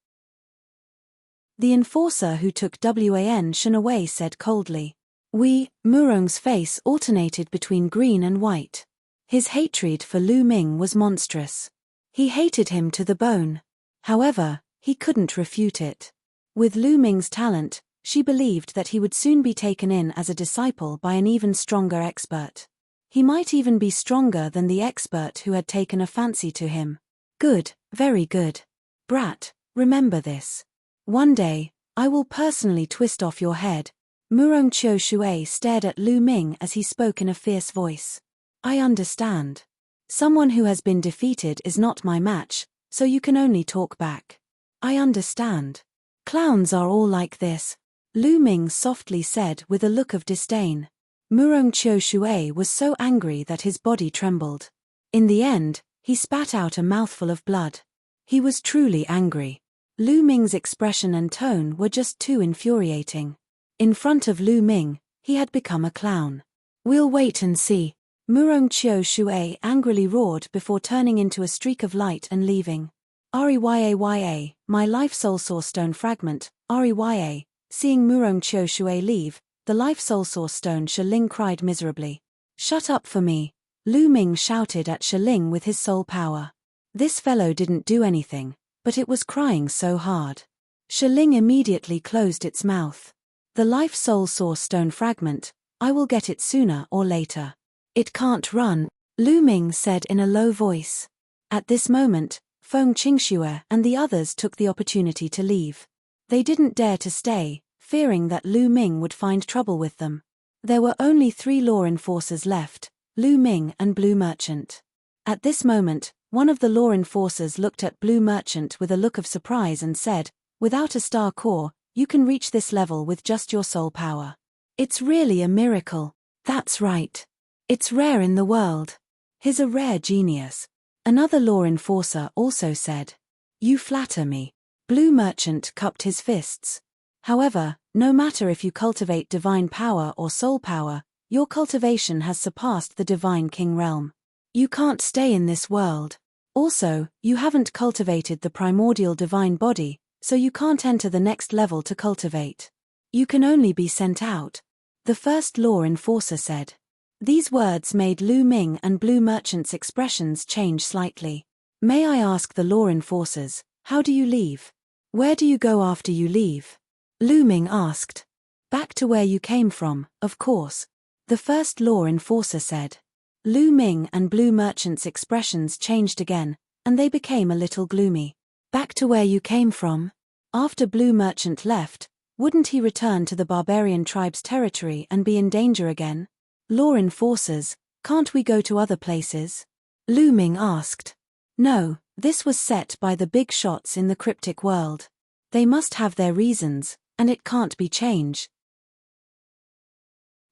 The enforcer who took Wan Shen away said coldly. Murong's face alternated between green and white. His hatred for Lu Ming was monstrous. He hated him to the bone. However, he couldn't refute it. With Lu Ming's talent, she believed that he would soon be taken in as a disciple by an even stronger expert. He might even be stronger than the expert who had taken a fancy to him. Good, very good. Brat, remember this. One day, I will personally twist off your head. Murong Qiu Shui stared at Lu Ming as he spoke in a fierce voice. I understand. Someone who has been defeated is not my match, so you can only talk back. I understand. Clowns are all like this, Lu Ming softly said with a look of disdain. Murong Qiu Shui was so angry that his body trembled. In the end, he spat out a mouthful of blood. He was truly angry. Lu Ming's expression and tone were just too infuriating. In front of Lu Ming, he had become a clown. We'll wait and see. Murong Qiu Shui angrily roared before turning into a streak of light and leaving. Reyaya, my life soul source stone fragment, Reyaya. Seeing Murong Qiu Shui leave, the life soul source stone Shiling cried miserably. Shut up for me, Lu Ming shouted at Shiling with his soul power. This fellow didn't do anything, but it was crying so hard. Shiling immediately closed its mouth. The life soul source stone fragment, I will get it sooner or later. It can't run, Lu Ming said in a low voice. At this moment, Feng Qingxue and the others took the opportunity to leave. They didn't dare to stay, fearing that Lu Ming would find trouble with them. There were only 3 law enforcers left, Lu Ming and Blue Merchant. At this moment, one of the law enforcers looked at Blue Merchant with a look of surprise and said, without a star core, you can reach this level with just your soul power. It's really a miracle. That's right. It's rare in the world. He's a rare genius. Another law enforcer also said. You flatter me. Blue Merchant cupped his fists. However, no matter if you cultivate divine power or soul power, your cultivation has surpassed the Divine King realm. You can't stay in this world. Also, you haven't cultivated the primordial divine body, so you can't enter the next level to cultivate. You can only be sent out. The first law enforcer said. These words made Lu Ming and Blue Merchant's expressions change slightly. May I ask the law enforcers, how do you leave? Where do you go after you leave? Lu Ming asked. Back to where you came from, of course. The first law enforcer said. Lu Ming and Blue Merchant's expressions changed again, and they became a little gloomy. Back to where you came from? After Blue Merchant left, wouldn't he return to the barbarian tribe's territory and be in danger again? Law enforcers, can't we go to other places? Lu Ming asked. No, this was set by the big shots in the cryptic world. They must have their reasons, and it can't be changed.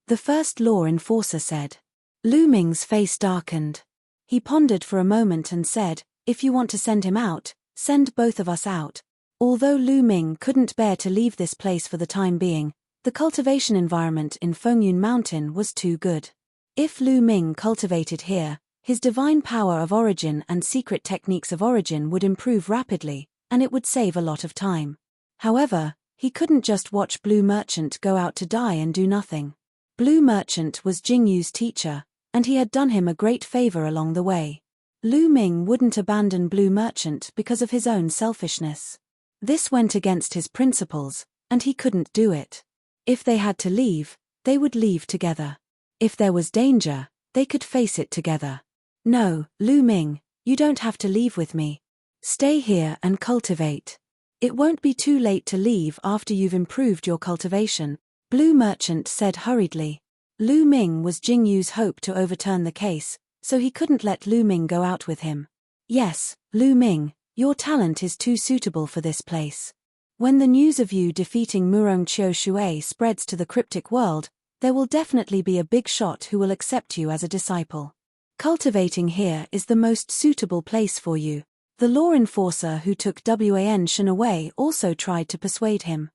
The first law enforcer said. Lu Ming's face darkened. He pondered for a moment and said, if you want to send him out, send both of us out. Although Lu Ming couldn't bear to leave this place for the time being, the cultivation environment in Fengyun Mountain was too good. If Lu Ming cultivated here, his divine power of origin and secret techniques of origin would improve rapidly, and it would save a lot of time. However, he couldn't just watch Blue Merchant go out to die and do nothing. Blue Merchant was Jingyu's teacher, and he had done him a great favor along the way. Lu Ming wouldn't abandon Blue Merchant because of his own selfishness. This went against his principles, and he couldn't do it. If they had to leave, they would leave together. If there was danger, they could face it together. No, Lu Ming, you don't have to leave with me. Stay here and cultivate. It won't be too late to leave after you've improved your cultivation, Blue Merchant said hurriedly. Lu Ming was Jingyu's hope to overturn the case, so he couldn't let Lu Ming go out with him. Yes, Lu Ming, your talent is too suitable for this place. When the news of you defeating Murong Qiu Shui spreads to the cryptic world, there will definitely be a big shot who will accept you as a disciple. Cultivating here is the most suitable place for you. The law enforcer who took Wan Shen away also tried to persuade him.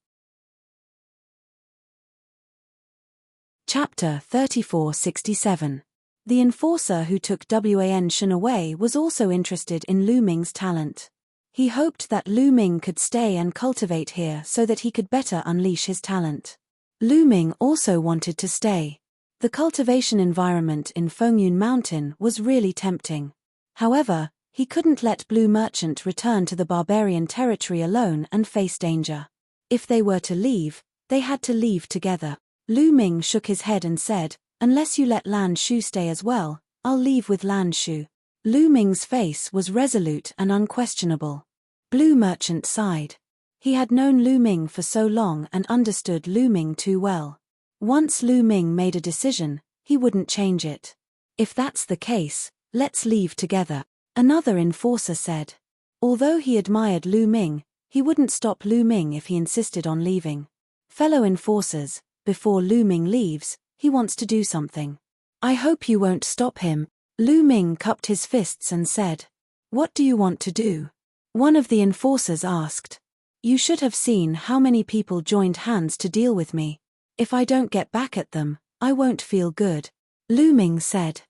Chapter 3467. The enforcer who took Wan Shen away was also interested in Lu Ming's talent. He hoped that Lu Ming could stay and cultivate here so that he could better unleash his talent. Lu Ming also wanted to stay. The cultivation environment in Fengyun Mountain was really tempting. However, he couldn't let Blue Merchant return to the barbarian territory alone and face danger. If they were to leave, they had to leave together. Lu Ming shook his head and said, unless you let Lan Shu stay as well, I'll leave with Lan Shu. Lu Ming's face was resolute and unquestionable. Blue Merchant sighed. He had known Lu Ming for so long and understood Lu Ming too well. Once Lu Ming made a decision, he wouldn't change it. If that's the case, let's leave together, another enforcer said. Although he admired Lu Ming, he wouldn't stop Lu Ming if he insisted on leaving. Fellow enforcers, before Lu Ming leaves, he wants to do something. I hope you won't stop him. Lu Ming cupped his fists and said. What do you want to do? One of the enforcers asked. You should have seen how many people joined hands to deal with me. If I don't get back at them, I won't feel good. Lu Ming said.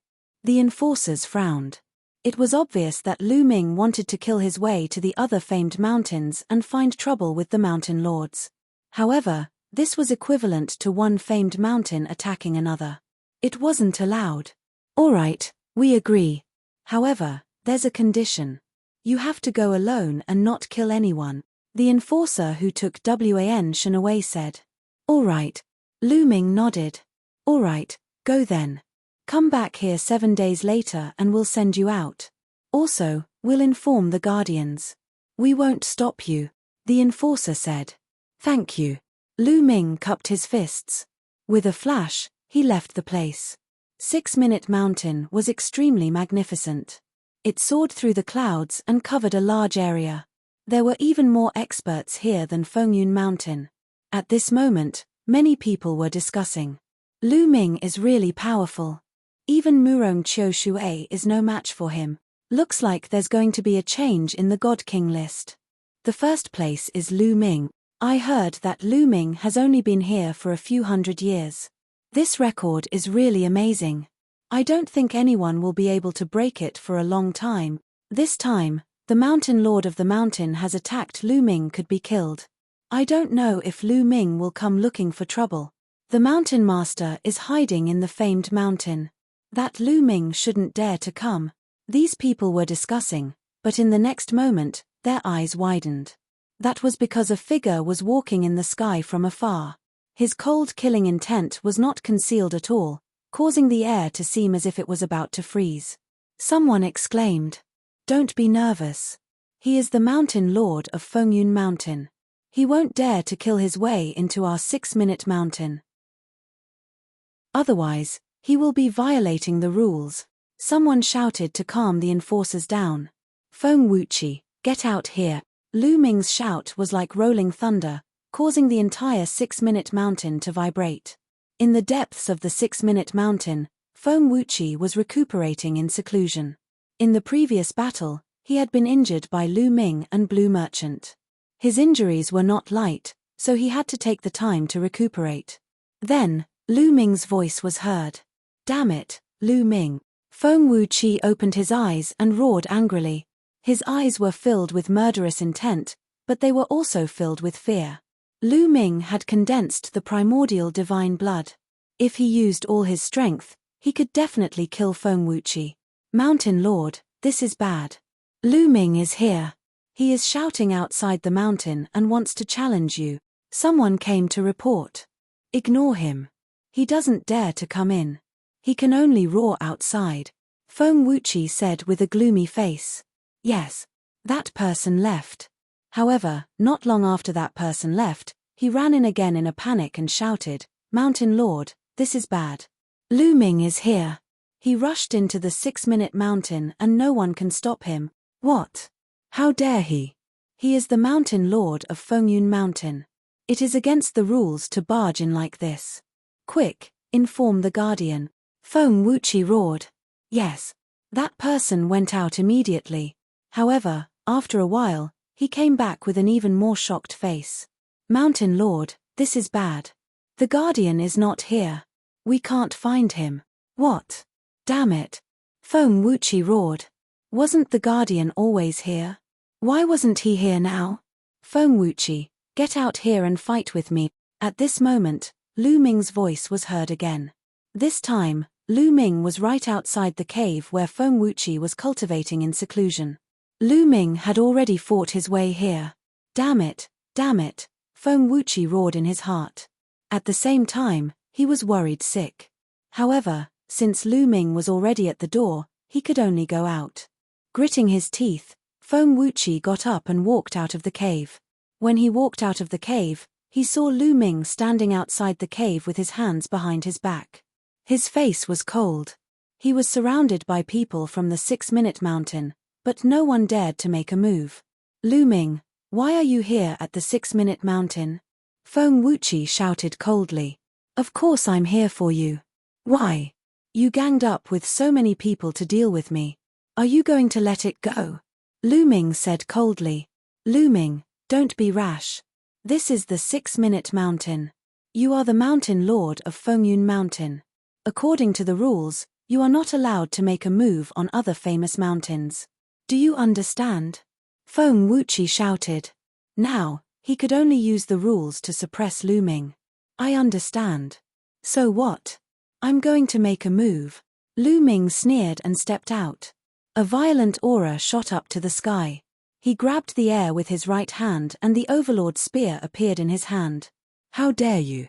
The enforcers frowned. It was obvious that Lu Ming wanted to kill his way to the other famed mountains and find trouble with the mountain lords. However, this was equivalent to one famed mountain attacking another. It wasn't allowed. All right, we agree. However, there's a condition. You have to go alone and not kill anyone. The enforcer who took Wan Shen away said. All right. Lu Ming nodded. All right, go then. Come back here 7 days later and we'll send you out. Also, we'll inform the guardians. We won't stop you, the enforcer said. Thank you. Lu Ming cupped his fists. With a flash, he left the place. 6-Minute Mountain was extremely magnificent. It soared through the clouds and covered a large area. There were even more experts here than Fengyun Mountain. At this moment, many people were discussing. Lu Ming is really powerful. Even Murong Qiu Shui is no match for him. Looks like there's going to be a change in the God King list. The first place is Lu Ming. I heard that Lu Ming has only been here for a few hundred years. This record is really amazing. I don't think anyone will be able to break it for a long time. This time, the Mountain Lord of the Mountain has attacked Lu Ming could be killed. I don't know if Lu Ming will come looking for trouble. The Mountain Master is hiding in the famed mountain. That Lu Ming shouldn't dare to come. These people were discussing, but in the next moment, their eyes widened. That was because a figure was walking in the sky from afar. His cold killing intent was not concealed at all, causing the air to seem as if it was about to freeze. Someone exclaimed, "Don't be nervous. He is the Mountain Lord of Fengyun Mountain. He won't dare to kill his way into our 6-minute mountain. Otherwise, he will be violating the rules." Someone shouted to calm the enforcers down. "Feng Wuqi, get out here." Lu Ming's shout was like rolling thunder, causing the entire 6-minute mountain to vibrate. In the depths of the 6-minute mountain, Feng Wuqi was recuperating in seclusion. In the previous battle, he had been injured by Lu Ming and Blue Merchant. His injuries were not light, so he had to take the time to recuperate. Then, Lu Ming's voice was heard. "Damn it, Lu Ming." Feng Wuqi opened his eyes and roared angrily. His eyes were filled with murderous intent, but they were also filled with fear. Lu Ming had condensed the primordial divine blood. If he used all his strength, he could definitely kill Feng Wuqi. "Mountain Lord, this is bad. Lu Ming is here. He is shouting outside the mountain and wants to challenge you." Someone came to report. "Ignore him. He doesn't dare to come in. He can only roar outside," Feng Wuqi said with a gloomy face. Yes. That person left. However, not long after that person left, he ran in again in a panic and shouted, "Mountain Lord, this is bad. Lu Ming is here. He rushed into the 6-minute mountain and no one can stop him." "What? How dare he? He is the Mountain Lord of Fengyun Mountain. It is against the rules to barge in like this. Quick, inform the Guardian." Feng Wuqi roared. Yes. That person went out immediately. However, after a while, he came back with an even more shocked face. "Mountain Lord, this is bad. The Guardian is not here. We can't find him." "What? Damn it." Feng Wuqi roared. "Wasn't the Guardian always here? Why wasn't he here now?" "Feng Wuqi, get out here and fight with me." At this moment, Lu Ming's voice was heard again. This time, Lu Ming was right outside the cave where Feng Wuqi was cultivating in seclusion. Lu Ming had already fought his way here. Damn it, Feng Wuqi roared in his heart. At the same time, he was worried sick. However, since Lu Ming was already at the door, he could only go out. Gritting his teeth, Feng Wuqi got up and walked out of the cave. When he walked out of the cave, he saw Lu Ming standing outside the cave with his hands behind his back. His face was cold. He was surrounded by people from the 6-minute mountain, but no one dared to make a move. "Lu Ming, why are you here at the 6-minute mountain?" Feng Wuqi shouted coldly. "Of course I'm here for you. Why? You ganged up with so many people to deal with me. Are you going to let it go?" Lu Ming said coldly. "Lu Ming, don't be rash. This is the 6-minute mountain. You are the Mountain Lord of Fengyun Mountain. According to the rules, you are not allowed to make a move on other famous mountains. Do you understand?" Feng Wuqi shouted. Now, he could only use the rules to suppress Lu Ming. "I understand. So what? I'm going to make a move." Lu Ming sneered and stepped out. A violent aura shot up to the sky. He grabbed the air with his right hand and the Overlord's spear appeared in his hand. "How dare you!"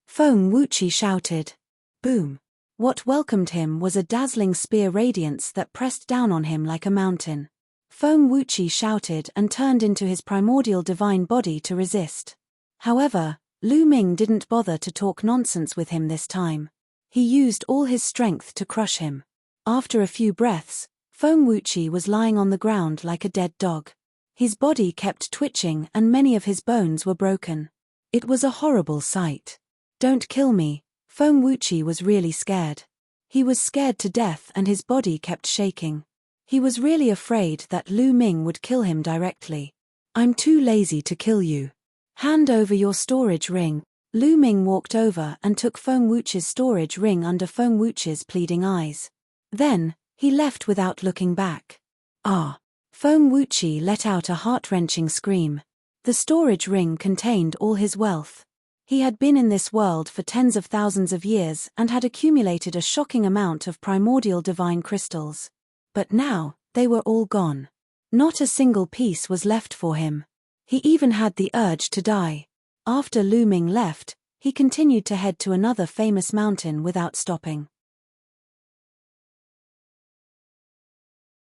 Feng Wuqi shouted. Boom. What welcomed him was a dazzling spear radiance that pressed down on him like a mountain. Feng Wuqi shouted and turned into his primordial divine body to resist. However, Lu Ming didn't bother to talk nonsense with him this time. He used all his strength to crush him. After a few breaths, Feng Wuqi was lying on the ground like a dead dog. His body kept twitching and many of his bones were broken. It was a horrible sight. "Don't kill me." Feng Wuqi was really scared. He was scared to death and his body kept shaking. He was really afraid that Lu Ming would kill him directly. "I'm too lazy to kill you. Hand over your storage ring." Lu Ming walked over and took Feng Wuche's storage ring under Feng Wuche's pleading eyes. Then, he left without looking back. Ah! Feng Wuche let out a heart-wrenching scream. The storage ring contained all his wealth. He had been in this world for tens of thousands of years and had accumulated a shocking amount of primordial divine crystals. But now, they were all gone. Not a single piece was left for him. He even had the urge to die. After Lu Ming left, he continued to head to another famous mountain without stopping.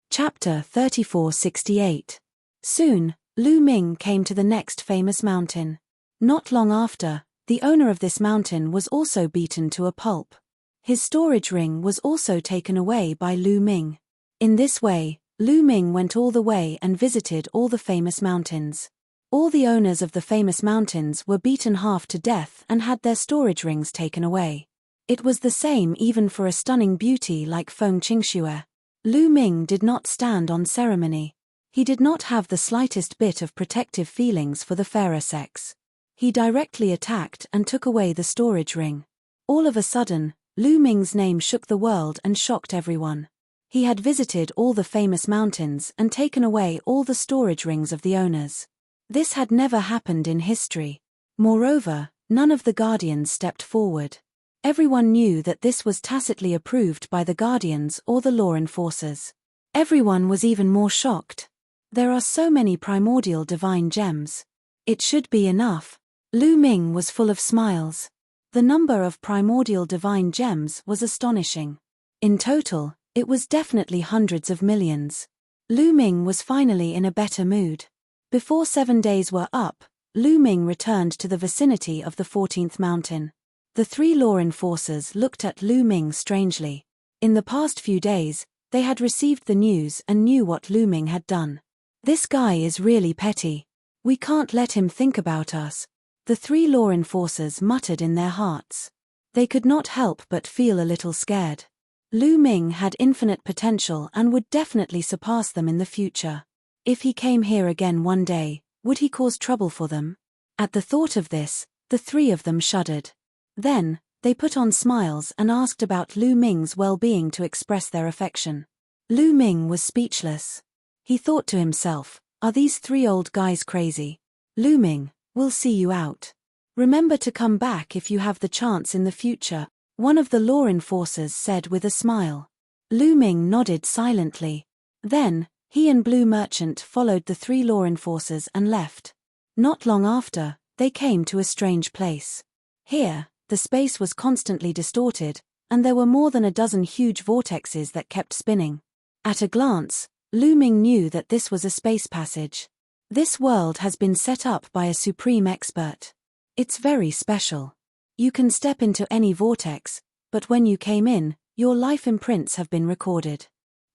Chapter 3468. Soon, Lu Ming came to the next famous mountain. Not long after, the owner of this mountain was also beaten to a pulp. His storage ring was also taken away by Lu Ming. In this way, Lu Ming went all the way and visited all the famous mountains. All the owners of the famous mountains were beaten half to death and had their storage rings taken away. It was the same even for a stunning beauty like Feng Qingxue. Lu Ming did not stand on ceremony. He did not have the slightest bit of protective feelings for the fairer sex. He directly attacked and took away the storage ring. All of a sudden, Lu Ming's name shook the world and shocked everyone. He had visited all the famous mountains and taken away all the storage rings of the owners. This had never happened in history. Moreover, none of the guardians stepped forward. Everyone knew that this was tacitly approved by the guardians or the law enforcers. Everyone was even more shocked. There are so many primordial divine gems. It should be enough. Lu Ming was full of smiles. The number of primordial divine gems was astonishing. In total, it was definitely hundreds of millions. Lu Ming was finally in a better mood. Before 7 days were up, Lu Ming returned to the vicinity of the 14th mountain. The 3 law enforcers looked at Lu Ming strangely. In the past few days, they had received the news and knew what Lu Ming had done. This guy is really petty. We can't let him think about us. The 3 law enforcers muttered in their hearts. They could not help but feel a little scared. Lu Ming had infinite potential and would definitely surpass them in the future. If he came here again one day, would he cause trouble for them? At the thought of this, the 3 of them shuddered. Then, they put on smiles and asked about Lu Ming's well-being to express their affection. Lu Ming was speechless. He thought to himself, are these 3 old guys crazy? Lu Ming, we'll see you out. Remember to come back if you have the chance in the future, one of the law enforcers said with a smile. Lu Ming nodded silently. Then, he and Blue Merchant followed the 3 law enforcers and left. Not long after, they came to a strange place. Here, the space was constantly distorted, and there were more than a dozen huge vortexes that kept spinning. At a glance, Lu Ming knew that this was a space passage. This world has been set up by a supreme expert. It's very special. You can step into any vortex, but when you came in, your life imprints have been recorded.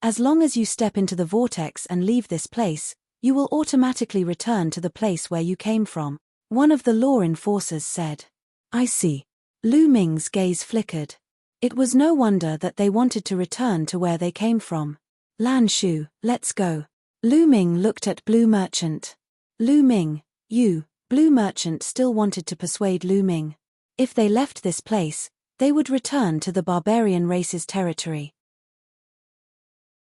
As long as you step into the vortex and leave this place, you will automatically return to the place where you came from, one of the law enforcers said. I see. Lu Ming's gaze flickered. It was no wonder that they wanted to return to where they came from. Lan Shu, let's go. Lu Ming looked at Blue Merchant. Lu Ming, you. Blue Merchant still wanted to persuade Lu Ming. If they left this place, they would return to the barbarian race's territory.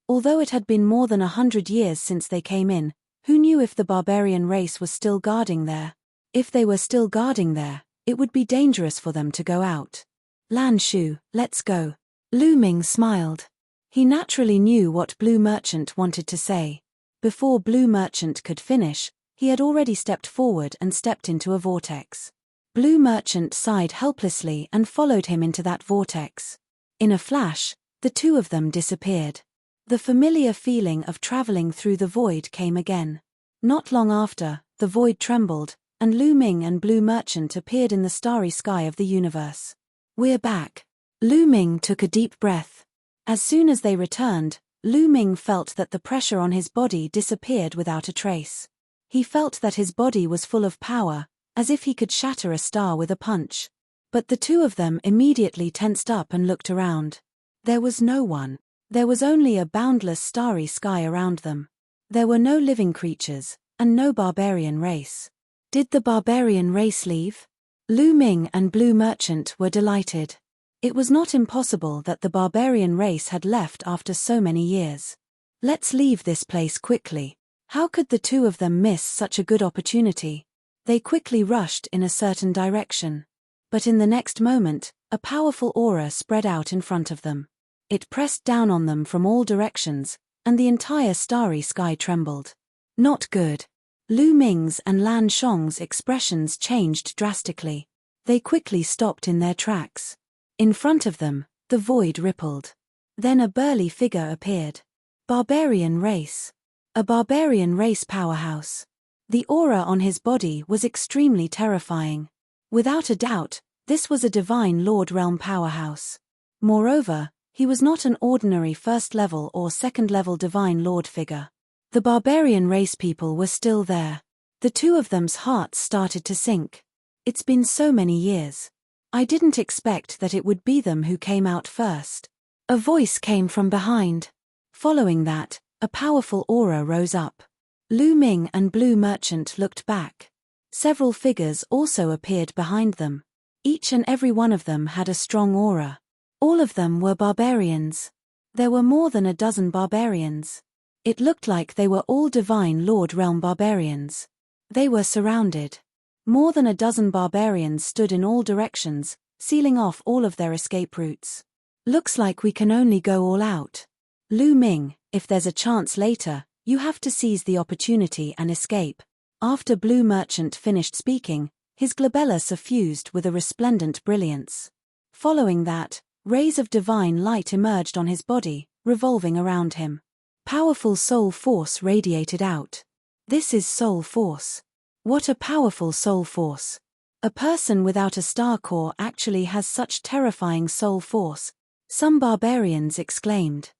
Although it had been more than 100 years since they came in, who knew if the barbarian race was still guarding there? If they were still guarding there, it would be dangerous for them to go out. Lan Shu, let's go. Lu Ming smiled. He naturally knew what Blue Merchant wanted to say. Before Blue Merchant could finish, he had already stepped forward and stepped into a vortex. Blue Merchant sighed helplessly and followed him into that vortex. In a flash, the 2 of them disappeared. The familiar feeling of traveling through the void came again. Not long after, the void trembled, and Lu Ming and Blue Merchant appeared in the starry sky of the universe. We're back. Lu Ming took a deep breath. As soon as they returned, Lu Ming felt that the pressure on his body disappeared without a trace. He felt that his body was full of power, as if he could shatter a star with a punch. But the 2 of them immediately tensed up and looked around. There was no one. There was only a boundless starry sky around them. There were no living creatures, and no barbarian race. Did the barbarian race leave? Lu Ming and Blue Merchant were delighted. It was not impossible that the barbarian race had left after so many years. Let's leave this place quickly. How could the two of them miss such a good opportunity? They quickly rushed in a certain direction. But in the next moment, a powerful aura spread out in front of them. It pressed down on them from all directions, and the entire starry sky trembled. Not good. Lu Ming's and Lan Shong's expressions changed drastically. They quickly stopped in their tracks. In front of them, the void rippled. Then a burly figure appeared. Barbarian race. A barbarian race powerhouse. The aura on his body was extremely terrifying. Without a doubt, this was a divine Lord Realm powerhouse. Moreover, he was not an ordinary first-level or second-level divine Lord figure. The barbarian race people were still there. The two of them's hearts started to sink. It's been so many years. I didn't expect that it would be them who came out first. A voice came from behind. Following that, a powerful aura rose up. Lu Ming and Blue Merchant looked back. Several figures also appeared behind them. Each and every one of them had a strong aura. All of them were barbarians. There were more than a dozen barbarians. It looked like they were all divine Lord Realm barbarians. They were surrounded. More than a dozen barbarians stood in all directions, sealing off all of their escape routes. Looks like we can only go all out. Lu Ming, if there's a chance later, you have to seize the opportunity and escape. After Blue Merchant finished speaking, his glabella suffused with a resplendent brilliance. Following that, rays of divine light emerged on his body, revolving around him. Powerful soul force radiated out. This is soul force. What a powerful soul force. A person without a star core actually has such terrifying soul force, some barbarians exclaimed.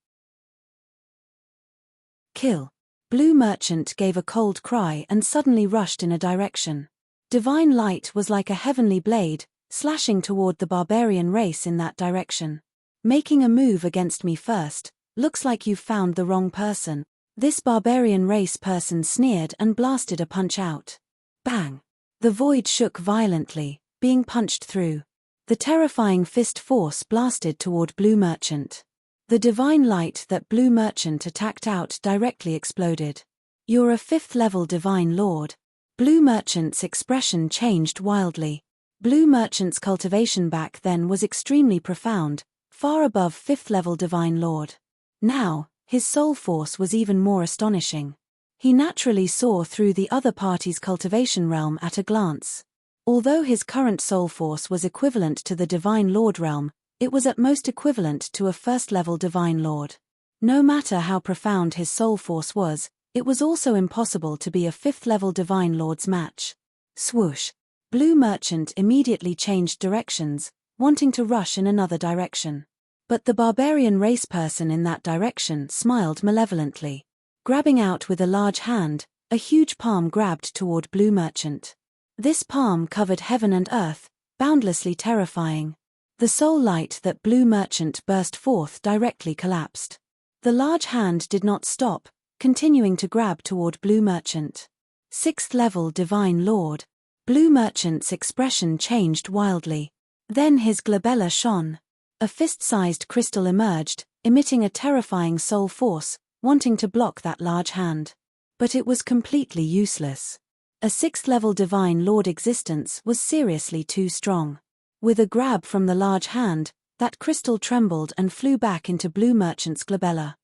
Kill. Blue Merchant gave a cold cry and suddenly rushed in a direction. Divine light was like a heavenly blade, slashing toward the barbarian race in that direction. Making a move against me first, looks like you've found the wrong person. This barbarian race person sneered and blasted a punch out. Bang! The void shook violently, being punched through. The terrifying fist force blasted toward Blue Merchant. The divine light that Blue Merchant attacked out directly exploded. You're a 5th-level divine lord. Blue Merchant's expression changed wildly. Blue Merchant's cultivation back then was extremely profound, far above 5th-level divine lord. Now, his soul force was even more astonishing. He naturally saw through the other party's cultivation realm at a glance. Although his current soul force was equivalent to the divine lord realm, it was at most equivalent to a 1st-level divine lord. No matter how profound his soul force was, it was also impossible to be a 5th-level divine lord's match. Swoosh! Blue Merchant immediately changed directions, wanting to rush in another direction. But the barbarian race person in that direction smiled malevolently. Grabbing out with a large hand, a huge palm grabbed toward Blue Merchant. This palm covered heaven and earth, boundlessly terrifying. The soul light that Blue Merchant burst forth directly collapsed. The large hand did not stop, continuing to grab toward Blue Merchant. 6th-level divine lord. Blue Merchant's expression changed wildly. Then his glabella shone. A fist-sized crystal emerged, emitting a terrifying soul force, wanting to block that large hand. But it was completely useless. A 6th-level divine lord existence was seriously too strong. With a grab from the large hand, that crystal trembled and flew back into Blue Merchant's glabella.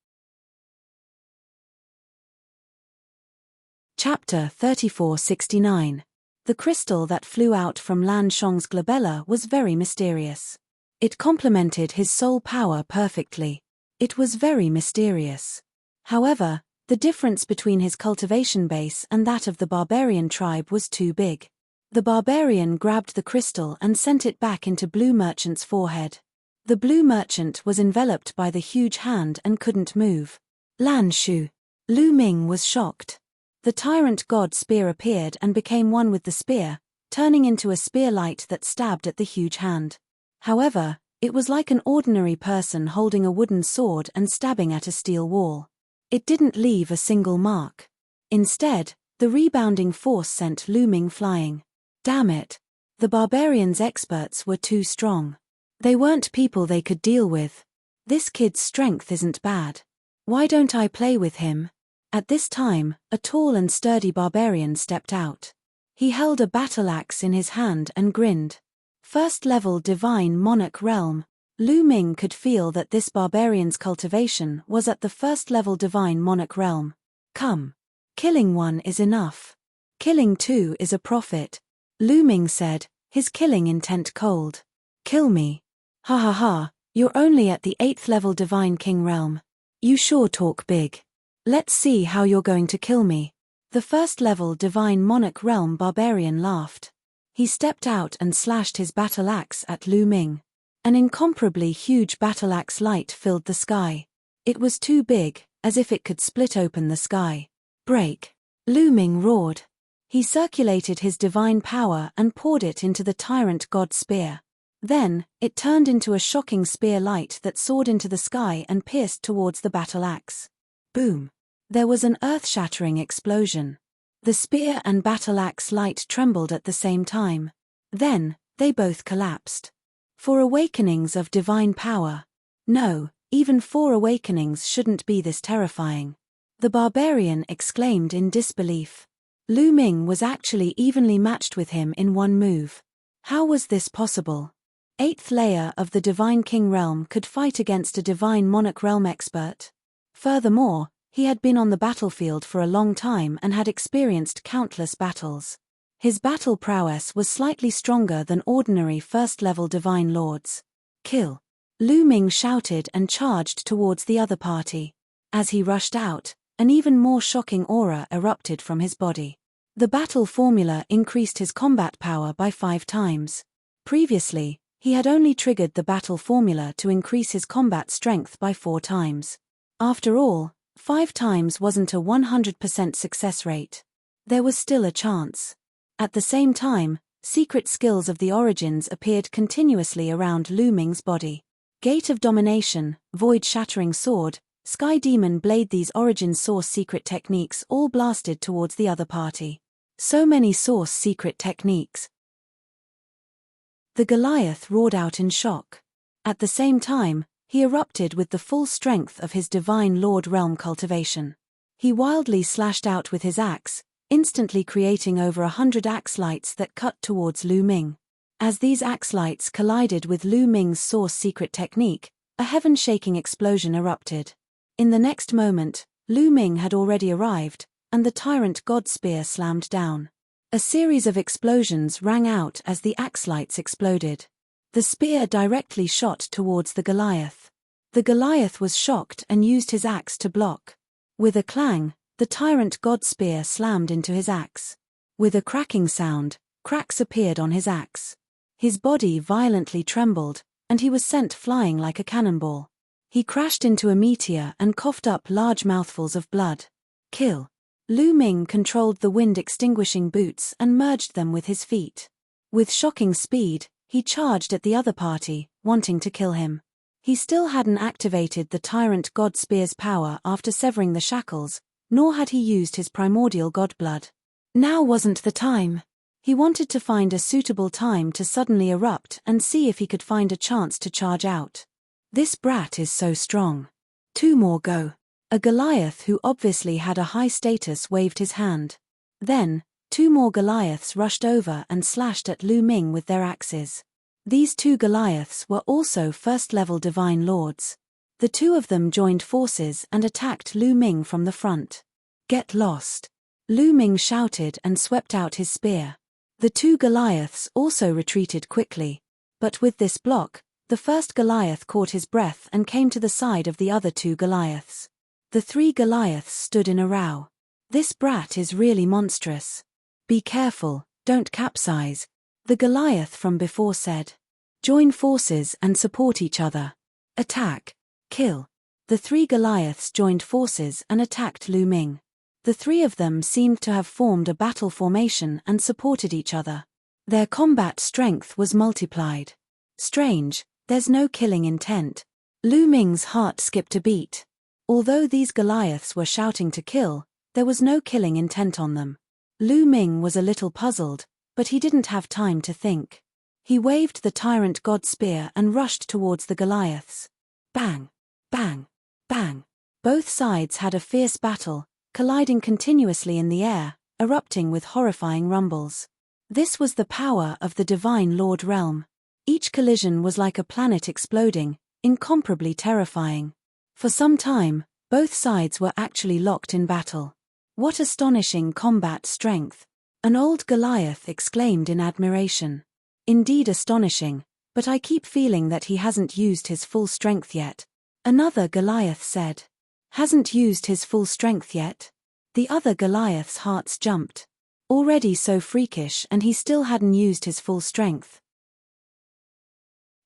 Chapter 3469. The crystal that flew out from Lan Shong's glabella was very mysterious. It complemented his soul power perfectly. It was very mysterious. However, the difference between his cultivation base and that of the barbarian tribe was too big. The barbarian grabbed the crystal and sent it back into Blue Merchant's forehead. The Blue Merchant was enveloped by the huge hand and couldn't move. Lan Shu. Lu Ming was shocked. The tyrant god spear appeared and became one with the spear, turning into a spear light that stabbed at the huge hand. However, it was like an ordinary person holding a wooden sword and stabbing at a steel wall. It didn't leave a single mark. Instead, the rebounding force sent Lu Ming flying. Damn it! The The barbarians' experts were too strong. They weren't people they could deal with. This kid's strength isn't bad. Why don't I play with him? At this time, a tall and sturdy barbarian stepped out. He held a battle axe in his hand and grinned. First level divine monarch realm. Lu Ming could feel that this barbarian's cultivation was at the first level divine monarch realm. Come. Killing one is enough. Killing two is a profit. Lu Ming said, his killing intent cold. Kill me. Ha ha ha, you're only at the 8th level divine king realm. You sure talk big. Let's see how you're going to kill me. The first level divine monarch realm barbarian laughed. He stepped out and slashed his battle axe at Lu Ming. An incomparably huge battle axe light filled the sky. It was too big, as if it could split open the sky. Break. Lu Ming roared. He circulated his divine power and poured it into the tyrant god spear. Then, it turned into a shocking spear light that soared into the sky and pierced towards the battle axe. Boom. There was an earth-shattering explosion. The spear and battle axe light trembled at the same time. Then, they both collapsed. 4 awakenings of divine power. No, even 4 awakenings shouldn't be this terrifying. The barbarian exclaimed in disbelief. Lu Ming was actually evenly matched with him in one move. How was this possible? 8th layer of the divine king realm could fight against a divine monarch realm expert. Furthermore, he had been on the battlefield for a long time and had experienced countless battles. His battle prowess was slightly stronger than ordinary first-level divine lords. Kill. Lu Ming shouted and charged towards the other party. As he rushed out, an even more shocking aura erupted from his body. The battle formula increased his combat power by 5 times. Previously, he had only triggered the battle formula to increase his combat strength by 4 times. After all, 5 times wasn't a 100% success rate. There was still a chance. At the same time, secret skills of the origins appeared continuously around Lu Ming's body. Gate of Domination, Void-Shattering Sword, Sky Demon Blade. These origin source secret techniques all blasted towards the other party. So many source secret techniques. The Goliath roared out in shock. At the same time, he erupted with the full strength of his divine lord realm cultivation. He wildly slashed out with his axe, instantly creating over 100 axe lights that cut towards Lu Ming. As these axe lights collided with Lu Ming's source secret technique, a heaven-shaking explosion erupted. In the next moment, Lu Ming had already arrived, and the tyrant god spear slammed down. A series of explosions rang out as the axe lights exploded. The spear directly shot towards the Goliath. The Goliath was shocked and used his axe to block. With a clang, the tyrant god spear slammed into his axe. With a cracking sound, cracks appeared on his axe. His body violently trembled, and he was sent flying like a cannonball. He crashed into a meteor and coughed up large mouthfuls of blood. Kill. Lu Ming controlled the wind-extinguishing boots and merged them with his feet. With shocking speed, he charged at the other party, wanting to kill him. He still hadn't activated the tyrant god spear's power after severing the shackles, nor had he used his primordial godblood. Now wasn't the time. He wanted to find a suitable time to suddenly erupt and see if he could find a chance to charge out. This brat is so strong. 2 more go. A Goliath who obviously had a high status waved his hand. Then, 2 more Goliaths rushed over and slashed at Lu Ming with their axes. These 2 Goliaths were also first-level divine lords. The 2 of them joined forces and attacked Lu Ming from the front. Get lost. Lu Ming shouted and swept out his spear. The 2 Goliaths also retreated quickly. But with this block, the first Goliath caught his breath and came to the side of the other 2 Goliaths. The 3 Goliaths stood in a row. This brat is really monstrous. Be careful, don't capsize, the Goliath from before said. Join forces and support each other. Attack. Kill. The 3 Goliaths joined forces and attacked Lu Ming. The 3 of them seemed to have formed a battle formation and supported each other. Their combat strength was multiplied. Strange, there's no killing intent. Lu Ming's heart skipped a beat. Although these Goliaths were shouting to kill, there was no killing intent on them. Lu Ming was a little puzzled, But he didn't have time to think. He waved the tyrant god spear and rushed towards the Goliaths. Bang! Bang! Bang! Both sides had a fierce battle, colliding continuously in the air, erupting with horrifying rumbles. This was the power of the Divine Lord realm. Each collision was like a planet exploding, incomparably terrifying. For some time, both sides were actually locked in battle. What astonishing combat strength! An old Goliath exclaimed in admiration. Indeed astonishing, but I keep feeling that he hasn't used his full strength yet. Another Goliath said. Hasn't used his full strength yet? The other Goliath's hearts jumped. Already so freakish, and he still hadn't used his full strength.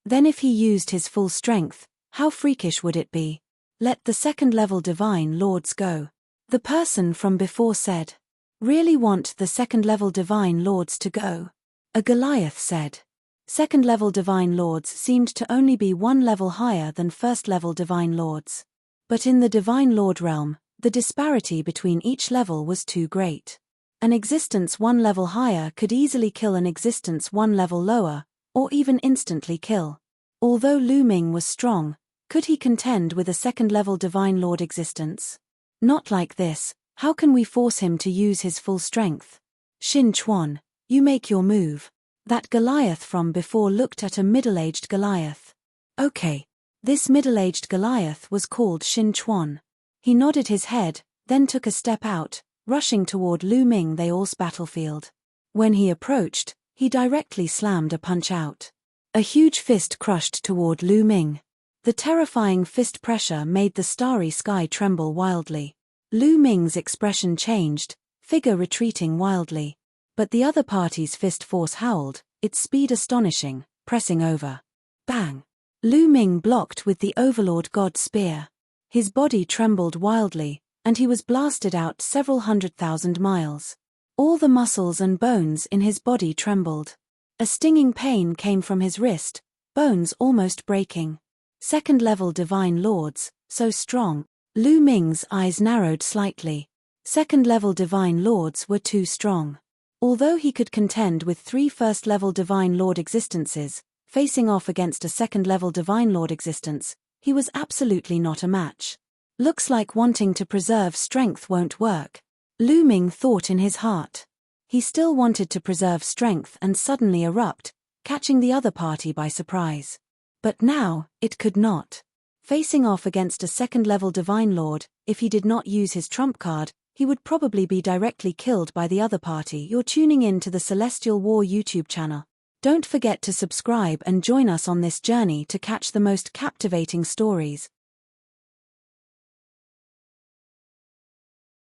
Then if he used his full strength, how freakish would it be? Let the second-level Divine Lords go. The person from before said. Really want the second-level Divine Lords to go? A Goliath said. Second-level Divine Lords seemed to only be one level higher than first-level Divine Lords. But in the Divine Lord realm, the disparity between each level was too great. An existence one level higher could easily kill an existence one level lower, or even instantly kill. Although Lu Ming was strong, could he contend with a second-level Divine Lord existence? Not like this. How can we force him to use his full strength? Xin Chuan, you make your move. That Goliath from before looked at a middle-aged Goliath. Okay. This middle-aged Goliath was called Xin Chuan. He nodded his head, then took a step out, rushing toward Lu Ming they's battlefield. When he approached, he directly slammed a punch out. A huge fist crushed toward Lu Ming. The terrifying fist pressure made the starry sky tremble wildly. Lu Ming's expression changed, figure retreating wildly. But the other party's fist force howled, its speed astonishing, pressing over. Bang! Lu Ming blocked with the Overlord God spear. His body trembled wildly, and he was blasted out several 100,000 miles. All the muscles and bones in his body trembled. A stinging pain came from his wrist, bones almost breaking. Second-level Divine Lords, so strong. Lu Ming's eyes narrowed slightly. Second-level Divine Lords were too strong. Although he could contend with 3 first-level Divine Lord existences, facing off against a second-level Divine Lord existence, he was absolutely not a match. Looks like wanting to preserve strength won't work. Lu Ming thought in his heart. He still wanted to preserve strength and suddenly erupt, catching the other party by surprise. But now, it could not. Facing off against a second-level Divine Lord, if he did not use his trump card, he would probably be directly killed by the other party. You're tuning in to the Celestial War YouTube channel. Don't forget to subscribe and join us on this journey to catch the most captivating stories.